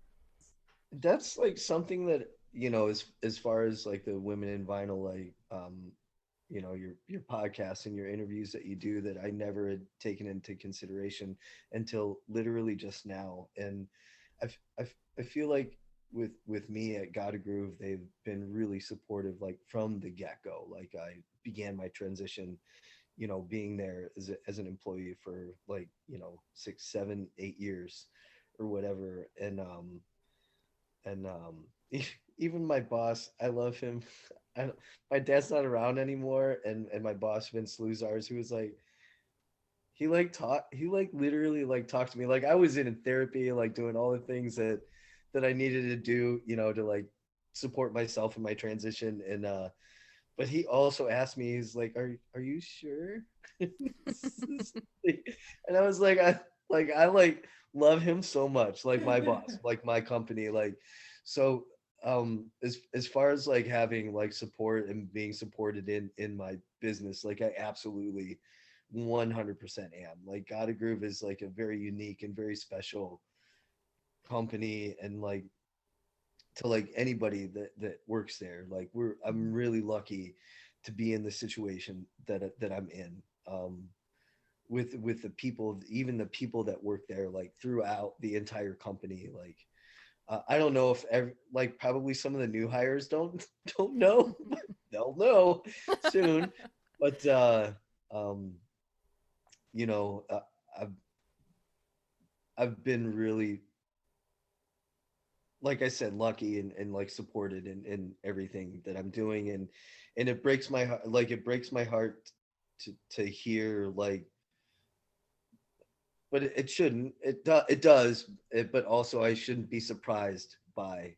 That's like something that, as far as like the women in vinyl, like your podcast and your interviews that you do, that I never had taken into consideration until literally just now. And I feel like with me at Gotta Groove, they've been really supportive, like from the get-go. Like I began my transition, being there as an employee for like 6, 7, 8 years or whatever. And even my boss, I love him. My dad's not around anymore, and my boss Vince Luzars, who was like, he literally like talked to me like I was in therapy, like doing all the things that I needed to do, to like support myself in my transition. And but he also asked me, he's like, are you sure? And I was like, I love him so much, like my boss, like my company, like. So as far as like having like support and being supported in my business, like I absolutely 100% am. Like Gotta Groove is like a very unique and very special company, and like to like anybody that works there, like I'm really lucky to be in the situation that I'm in, with the people, even the people that work there, like throughout the entire company. Like I don't know if like probably some of the new hires don't know. They'll know soon. But you know, I've I've been really, like I said, lucky and like supported in everything that I'm doing. And it breaks my heart, like it breaks my heart to hear, like, but it shouldn't, it does it, but also I shouldn't be surprised by,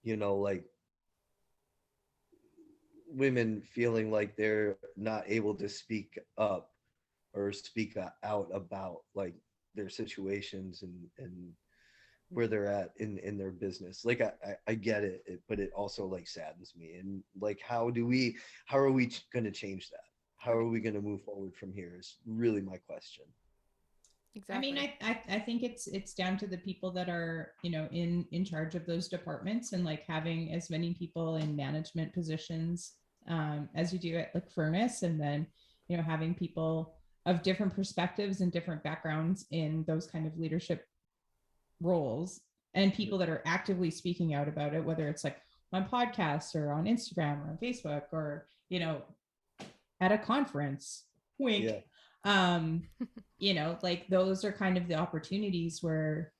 like women feeling like they're not able to speak up or speak out about like their situations and where they're at in their business. Like I get it, but it also like saddens me. And like, how are we going to change that? How are we going to move forward from here is really my question. Exactly. I mean, I think it's down to the people that are, in charge of those departments, and like having as many people in management positions as you do at like Furnace, and then, having people of different perspectives and different backgrounds in those kind of leadership roles, and people that are actively speaking out about it, whether it's like on podcasts or on Instagram or on Facebook or, at a conference, wink. Yeah. Like those are kind of the opportunities where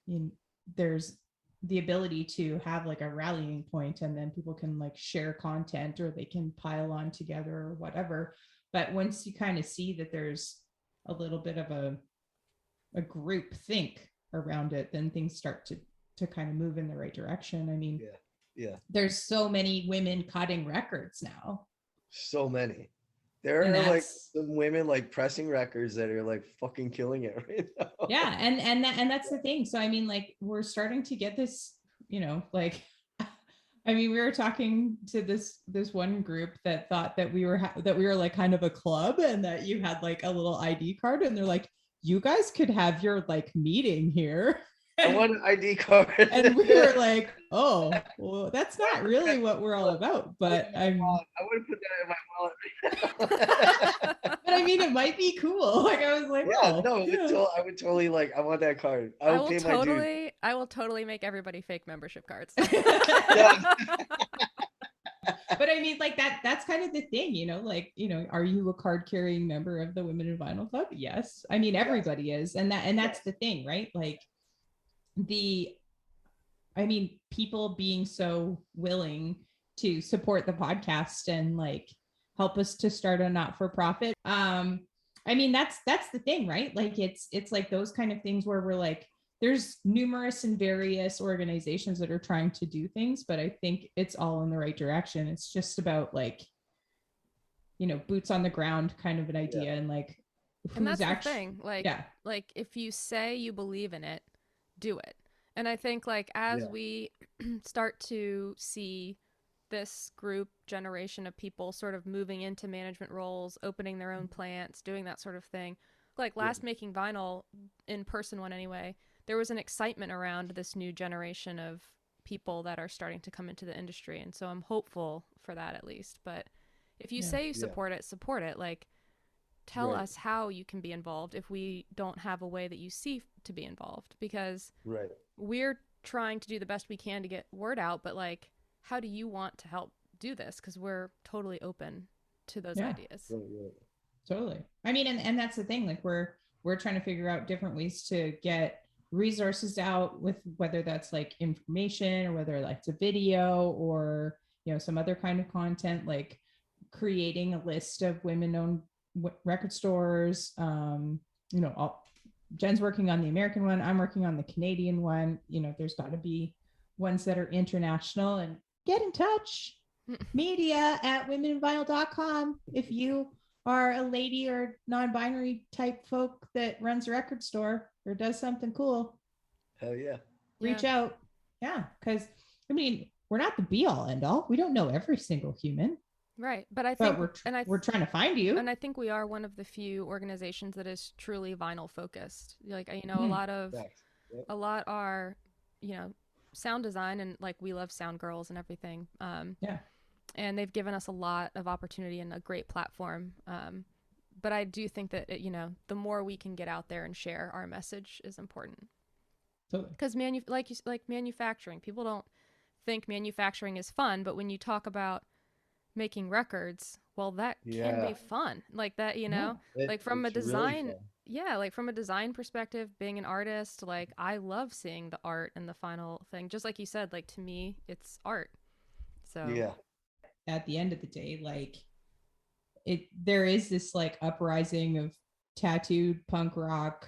there's the ability to have like a rallying point, and then people can like share content or they can pile on together or whatever. But once you kind of see that there's a little bit of a group think around it, then things start to kind of move in the right direction. I mean, yeah, there's so many women cutting records now. So many. There are like some women like pressing records that are like fucking killing it right now. Yeah, and that's the thing. So I mean, like we're starting to get this, like I mean, we were talking to this one group that thought that we were like kind of a club, and that you had like a little ID card, and they're like, you guys could have your like meeting here. I want an ID card. And we were like, oh, well, that's not really what we're all about. But I would put that in my wallet. But I mean, it might be cool. Like I was like, yeah, no, yeah. I would totally like. I want that card. I will totally make everybody fake membership cards. But I mean, like that's kind of the thing, like, are you a card carrying member of the Women in Vinyl Club? Yes. I mean, everybody is. And that's the thing, right? Like people being so willing to support the podcast and like help us to start a not-for-profit. I mean, that's the thing, right? Like it's like those kind of things where we're like, there's numerous and various organizations that are trying to do things, but I think it's all in the right direction. It's just about like, boots on the ground kind of an idea, and like and who's that's actually the thing. Like, yeah. like if you say you believe in it, do it. And I think like as we start to see this group generation of people sort of moving into management roles, opening their own plants, doing that sort of thing. Like last Making Vinyl, in person one anyway, there was an excitement around this new generation of people that are starting to come into the industry. And so I'm hopeful for that at least. But if you say you support it, support it. Like tell us how you can be involved if we don't have a way that you see to be involved, because we're trying to do the best we can to get word out, but like, how do you want to help do this? Because we're totally open to those ideas. Totally. I mean, and that's the thing, like we're trying to figure out different ways to get resources out, with whether that's like information or whether like it's a video or some other kind of content, like creating a list of women-owned record stores. Jen's working on the American one, I'm working on the Canadian one. There's got to be ones that are international, and get in touch. Media at womeninvinyl.com if you are a lady or non-binary type folk that runs a record store or does something cool. Hell yeah. Reach out. Yeah, because I mean, we're not the be all end all. We don't know every single human. Right. But I think we're trying to find you. And I think we are one of the few organizations that is truly vinyl focused. Like, a lot are, sound design, and like we love Sound Girls and everything. And they've given us a lot of opportunity and a great platform. But I do think that, the more we can get out there and share our message is important. Because manufacturing, people don't think manufacturing is fun, but when you talk about making records, well, that can be fun. Like that, like from a design, really like from a design perspective, being an artist, like I love seeing the art and the final thing. Just like you said, like to me, it's art. So at the end of the day, like there is this like uprising of tattooed punk rock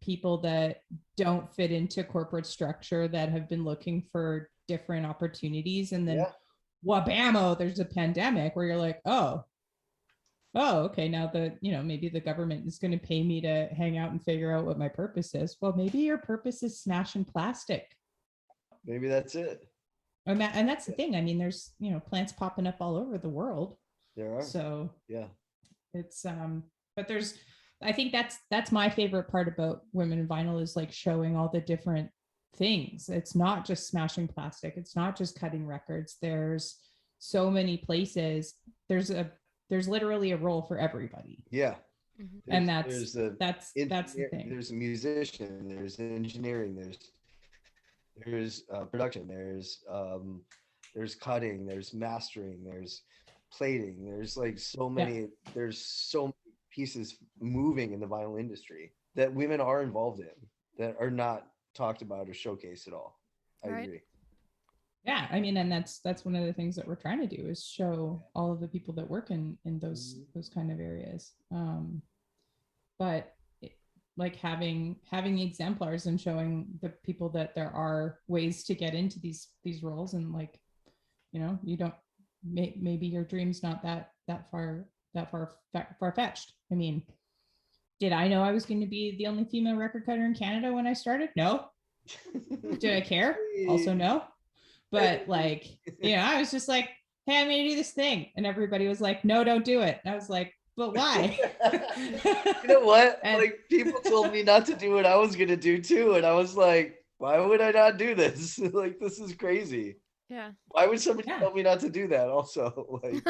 people that don't fit into corporate structure, that have been looking for different opportunities, and then wabamo, there's a pandemic where you're like, oh, okay, now maybe the government is going to pay me to hang out and figure out what my purpose is. Well, maybe your purpose is smashing plastic. Maybe that's it. And that's the thing. I mean, there's plants popping up all over the world. There are. So it's but I think that's my favorite part about Women in Vinyl, is like showing all the different things. It's not just smashing plastic. It's not just cutting records. There's so many places. There's literally a role for everybody. Yeah. And that's the thing. There's a musician, there's engineering, there's production, there's cutting, there's mastering, there's plating, there's like so many, there's so many pieces moving in the vinyl industry that women are involved in that are not talked about or showcased at all. I agree. Yeah, I mean, and that's one of the things that we're trying to do, is show all of the people that work in those kind of areas. But like having exemplars and showing the people that there are ways to get into these roles, and like, you don't, maybe your dream's not that far-fetched. I mean, did I know I was going to be the only female record cutter in Canada when I started? No. Did I care? Also no. But like, I was just like, hey, I'm going to do this thing. And everybody was like, no, don't do it. And I was like, but why? You know what? Like, people told me not to do what I was going to do too. And I was like, why would I not do this? Like, this is crazy. Yeah. Why would somebody tell me not to do that also? Like,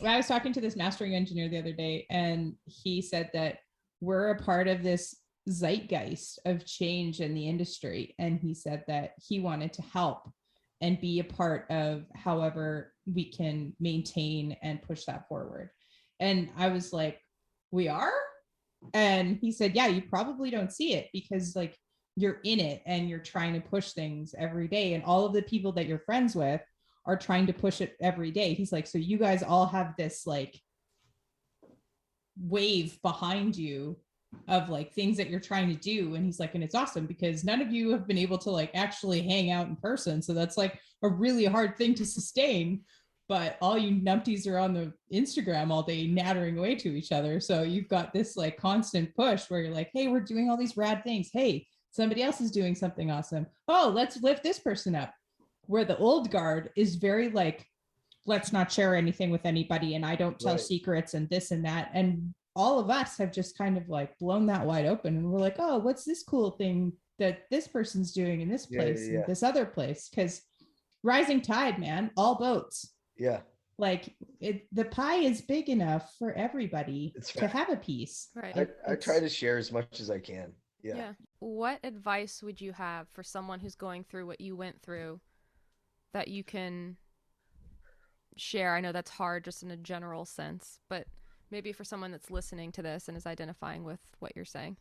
I was talking to this mastering engineer the other day, and he said that we're a part of this zeitgeist of change in the industry. And he said that he wanted to help and be a part of however we can maintain and push that forward. And I was like, we are? And he said, yeah, you probably don't see it because like you're in it and you're trying to push things every day. And all of the people that you're friends with are trying to push it every day. He's like, so you guys all have this like wave behind you of like things that you're trying to do. And he's like, and it's awesome because none of you have been able to like actually hang out in person. So that's like a really hard thing to sustain. But all you numpties are on the Instagram all day nattering away to each other. So you've got this like constant push where you're like, hey, we're doing all these rad things. Hey, somebody else is doing something awesome. Oh, let's lift this person up. Where the old guard is very like, let's not share anything with anybody. And I don't tell secrets and this and that. And all of us have just kind of like blown that wide open. And we're like, oh, what's this cool thing that this person's doing in this place and this other place? Because rising tide, man, all boats. Yeah. Like the pie is big enough for everybody to have a piece. Right. I try to share as much as I can. Yeah. What advice would you have for someone who's going through what you went through that you can share? I know that's hard just in a general sense, but maybe for someone that's listening to this and is identifying with what you're saying.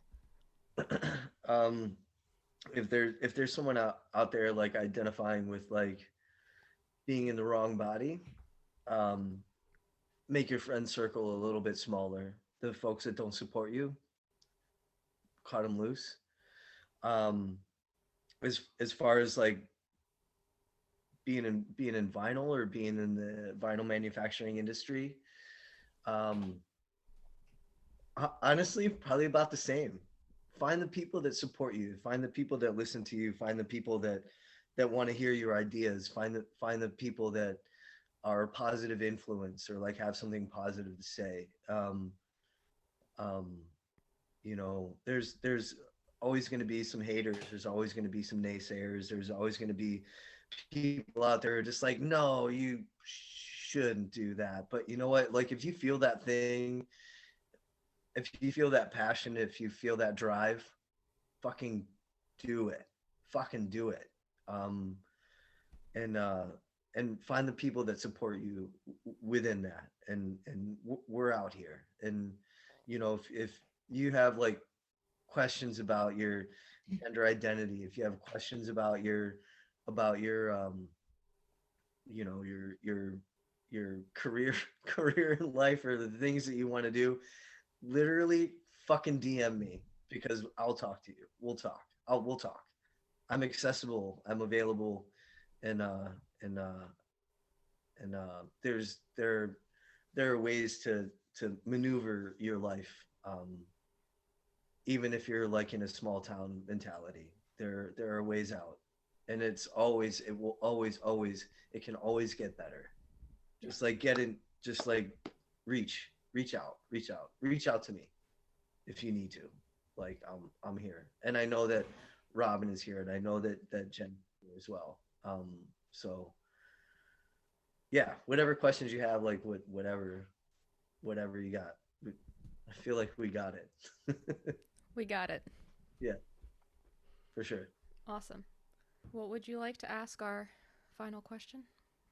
If there's someone out there like identifying with like being in the wrong body, make your friend circle a little bit smaller. The folks that don't support you, cut them loose. As far as like being in vinyl or being in the vinyl manufacturing industry, honestly, probably about the same. Find the people that support you, find the people that listen to you, find the people that want to hear your ideas, find the people that are a positive influence or like have something positive to say. You know, there's always going to be some haters, there's always going to be some naysayers, there's always going to be people out there just like, no, you shouldn't do that. But you know what, like if you feel that thing, if you feel that passion, if you feel that drive, fucking do it. And find the people that support you within that. And we're out here. And you know, if you have like questions about your gender identity, if you have questions about your you know, your career in life or the things that you want to do, literally fucking DM me because I'll talk to you. We'll talk. We'll talk. I'm accessible. I'm available. And there are ways to maneuver your life. Even if you're like in a small town mentality, there are ways out, and it can always get better. Just like reach out to me if you need to. Like I'm here, and I know that Robin is here, and I know that Jen is here as well. So yeah, whatever questions you have, like whatever you got, I feel like we got it. We got it. Yeah, for sure. Awesome. What would you like to ask our final question,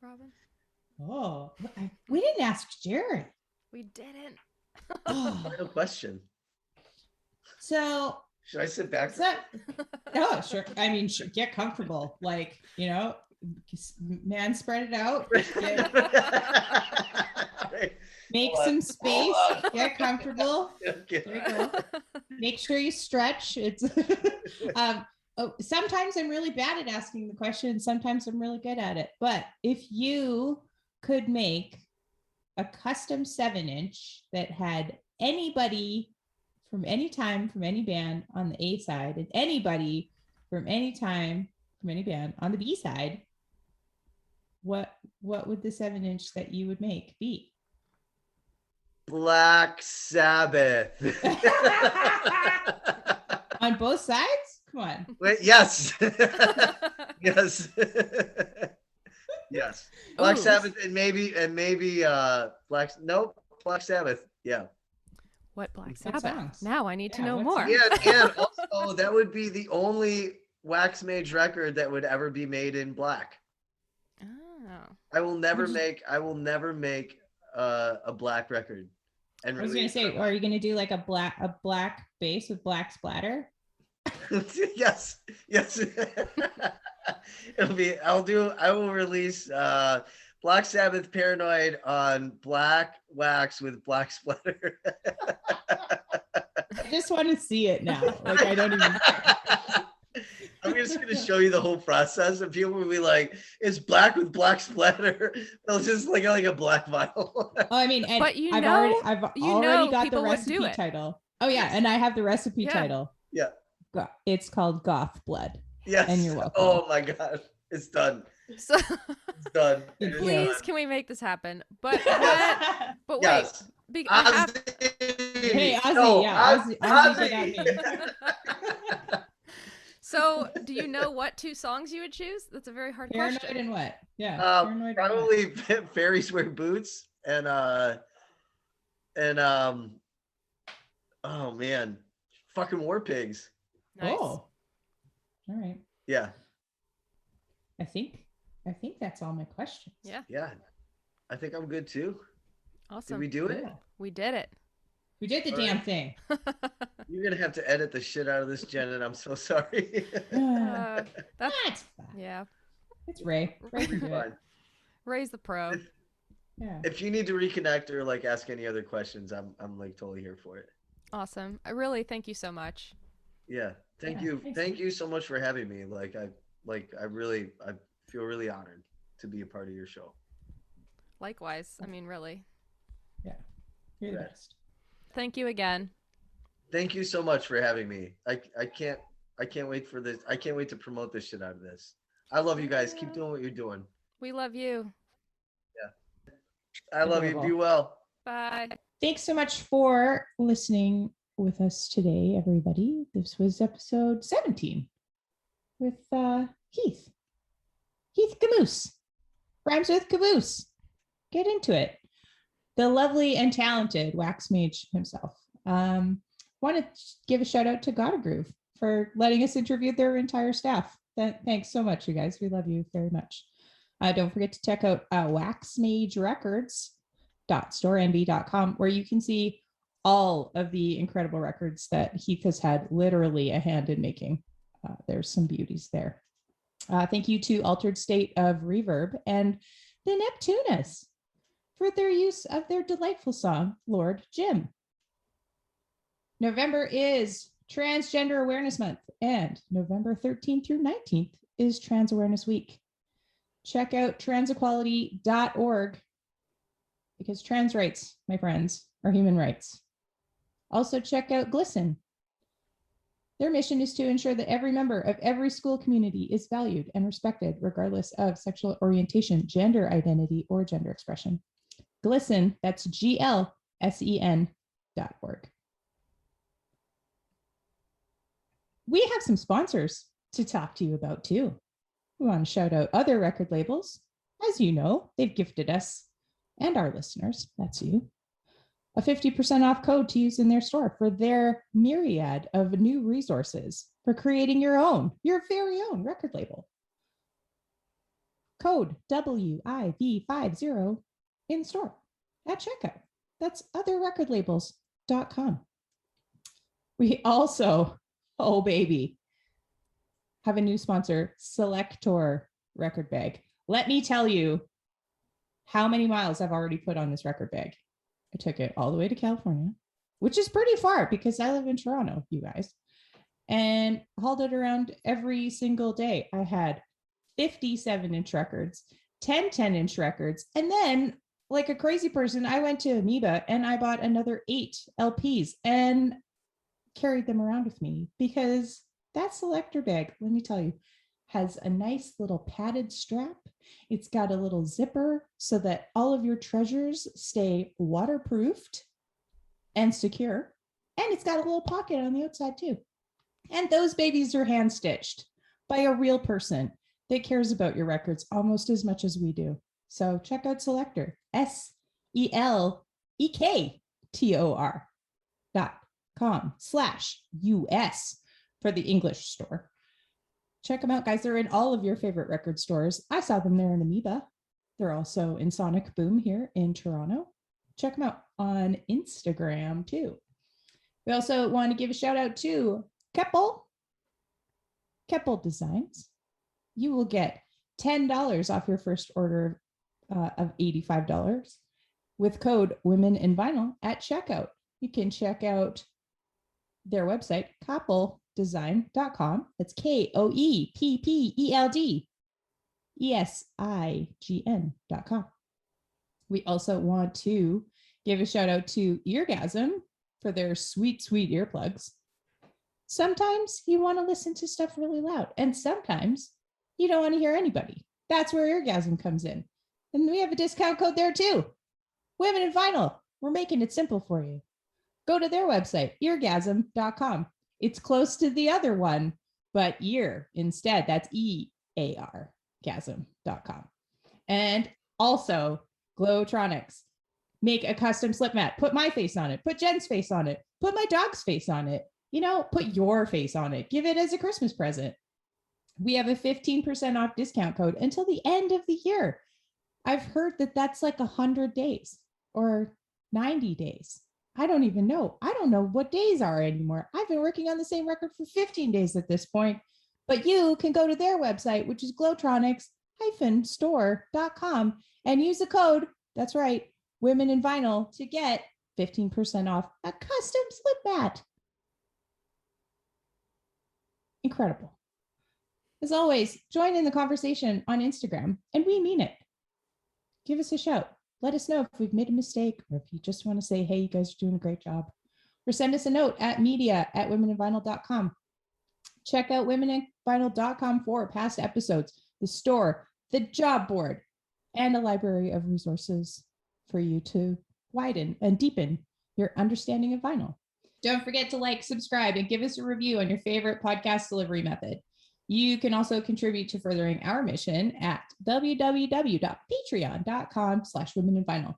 Robin? Oh, we didn't ask Jared. We didn't. Final question. So should I sit back? Oh, sure. I mean, get comfortable. Like, you know, man, spread it out. Make some space. Get comfortable. Okay. There you go. Make sure you stretch. It's sometimes I'm really bad at asking the question. Sometimes I'm really good at it. But if you could make a custom 7-inch that had anybody from any time from any band on the A side and anybody from any time from any band on the B side, what would the 7-inch that you would make be? Black Sabbath. On both sides? Come on. Wait, yes. Yes. Yes. Black Sabbath and maybe Black Sabbath. Yeah. What Black Sabbath? Now I need to know more. Yeah, and also that would be the only Wax Mage record that would ever be made in black. Oh. I will never make a black record. And I was gonna say, are you gonna do like a black bass with black splatter? Yes. I will release Black Sabbath Paranoid on black wax with black splatter. I just want to see it now. Like I don't even. I'm just gonna show you the whole process, and people will be like, "It's black with black splatter." They'll just like a black vinyl. Oh, I mean, and But I've already got the people would do recipe it. title. Oh yeah, and I have the recipe title. Yeah, it's called Goth Blood. yes. And you're welcome. Oh my god, it's done. So It's done. It is please, done. can we make this happen? But but Yes. wait, I have, Hey, Ozzy, No, yeah, Ozzy Ozzy. did that. so do you know what 2 songs you would choose? That's a very hard Paranoid question. and what? Yeah. Paranoid Probably fairies wear boots and oh man, fucking war pigs. Nice. Oh, all right. Yeah. I think that's all my questions. Yeah. I think I'm good too. Awesome. Did we do it? Cool. We did it. We did the All damn right. thing. You're gonna have to edit the shit out of this, Jen, and I'm so sorry. That's That's fine. yeah. It's Ray. Ray can do it. Fine. Ray's the pro. Yeah. If you need to reconnect or like ask any other questions, I'm like totally here for it. Awesome. I really thank you so much. Yeah. Thank Yeah, you. thanks. Thank you so much for having me. I feel really honored to be a part of your show. Likewise. I mean, really. Yeah. You're the Yeah. best. Thank you again. Thank you so much for having me. I can't wait for this. I can't wait to promote this shit out of this. I love you guys. Keep doing what you're doing. We love you. I love you. Adorable. Be well. Bye. Thanks so much for listening with us today, everybody. This was episode 17 with Heath. Heath Gmucs. Rhymes with caboose. Get into it. The lovely and talented wax mage himself. Want to give a shout out to Gotta Groove for letting us interview their entire staff. Thanks so much, you guys. We love you very much. Don't forget to check out waxmagerecords.storenvy.com, where you can see all of the incredible records that Heath has had literally a hand in making. There's some beauties there. Thank you to Altered State of Reverb and the Neptunas for their use of their delightful song, Lord Jim. November is Transgender Awareness Month, and November 13th through 19th is Trans Awareness Week. Check out transequality.org because trans rights, my friends, are human rights. Also check out GLSEN. Their mission is to ensure that every member of every school community is valued and respected, regardless of sexual orientation, gender identity, or gender expression. GLSEN, that's GLSEN.org. We have some sponsors to talk to you about too. We want to shout out other record labels. As you know, they've gifted us and our listeners, that's you, a 50% off code to use in their store for their myriad of new resources for creating your very own record label. Code WIV50 in store at checkout. That's otherrecordlabels.com. We also, oh baby, have a new sponsor, Selector Record Bag. Let me tell you how many miles I've already put on this record bag. I took it all the way to California, which is pretty far because I live in Toronto, you guys, and hauled it around every single day. I had 57-inch records, 10 10-inch records, and then like a crazy person, I went to Amoeba and I bought another 8 LPs and carried them around with me because that selector bag, let me tell you, has a nice little padded strap. It's got a little zipper so that all of your treasures stay waterproofed and secure. And it's got a little pocket on the outside too. And those babies are hand stitched by a real person that cares about your records almost as much as we do. So check out Selector, SELEKTOR.com/US for the English store. Check them out, guys. They're in all of your favorite record stores. I saw them there in Amoeba. They're also in Sonic Boom here in Toronto. Check them out on Instagram too. We also want to give a shout out to Keppel Designs. You will get $10 off your first order of $85 with code Women in Vinyl at checkout. You can check out their website, koeppeldesign.com. That's KOEPPELDESIGN.com. We also want to give a shout out to Eargasm for their sweet, sweet earplugs. Sometimes you want to listen to stuff really loud, and sometimes you don't want to hear anybody. That's where Eargasm comes in. And we have a discount code there too. Women in Vinyl. We're making it simple for you. Go to their website, eargasm.com. It's close to the other one, but ear instead. That's EAR, gasm.com. And also, Glowtronics. Make a custom slip mat. Put my face on it. Put Jen's face on it. Put my dog's face on it. Put your face on it. Give it as a Christmas present. We have a 15% off discount code until the end of the year. I've heard that that's like 100 days or 90 days. I don't even know. I don't know what days are anymore. I've been working on the same record for 15 days at this point, but you can go to their website, which is glowtronics-store.com, and use the code, that's right, Women in Vinyl, to get 15% off a custom slip mat. Incredible. As always, join in the conversation on Instagram, and we mean it. Give us a shout. Let us know if we've made a mistake, or if you just want to say, hey, you guys are doing a great job. Or send us a note at media@womeninvinyl.com. Check out womeninvinyl.com for past episodes, the store, the job board, and a library of resources for you to widen and deepen your understanding of vinyl. Don't forget to like, subscribe, and give us a review on your favorite podcast delivery method. You can also contribute to furthering our mission at www.patreon.com/womeninvinyl,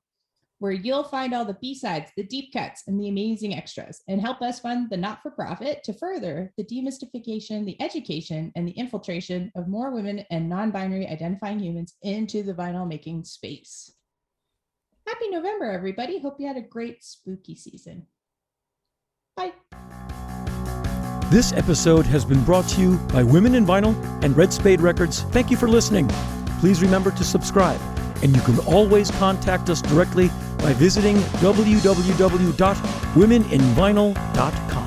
where you'll find all the B-sides, the deep cuts, and the amazing extras, and help us fund the not-for-profit to further the demystification, the education, and the infiltration of more women and non-binary identifying humans into the vinyl making space. Happy November, everybody. Hope you had a great spooky season. Bye. This episode has been brought to you by Women in Vinyl and Red Spade Records. Thank you for listening. Please remember to subscribe, and you can always contact us directly by visiting www.womeninvinyl.com.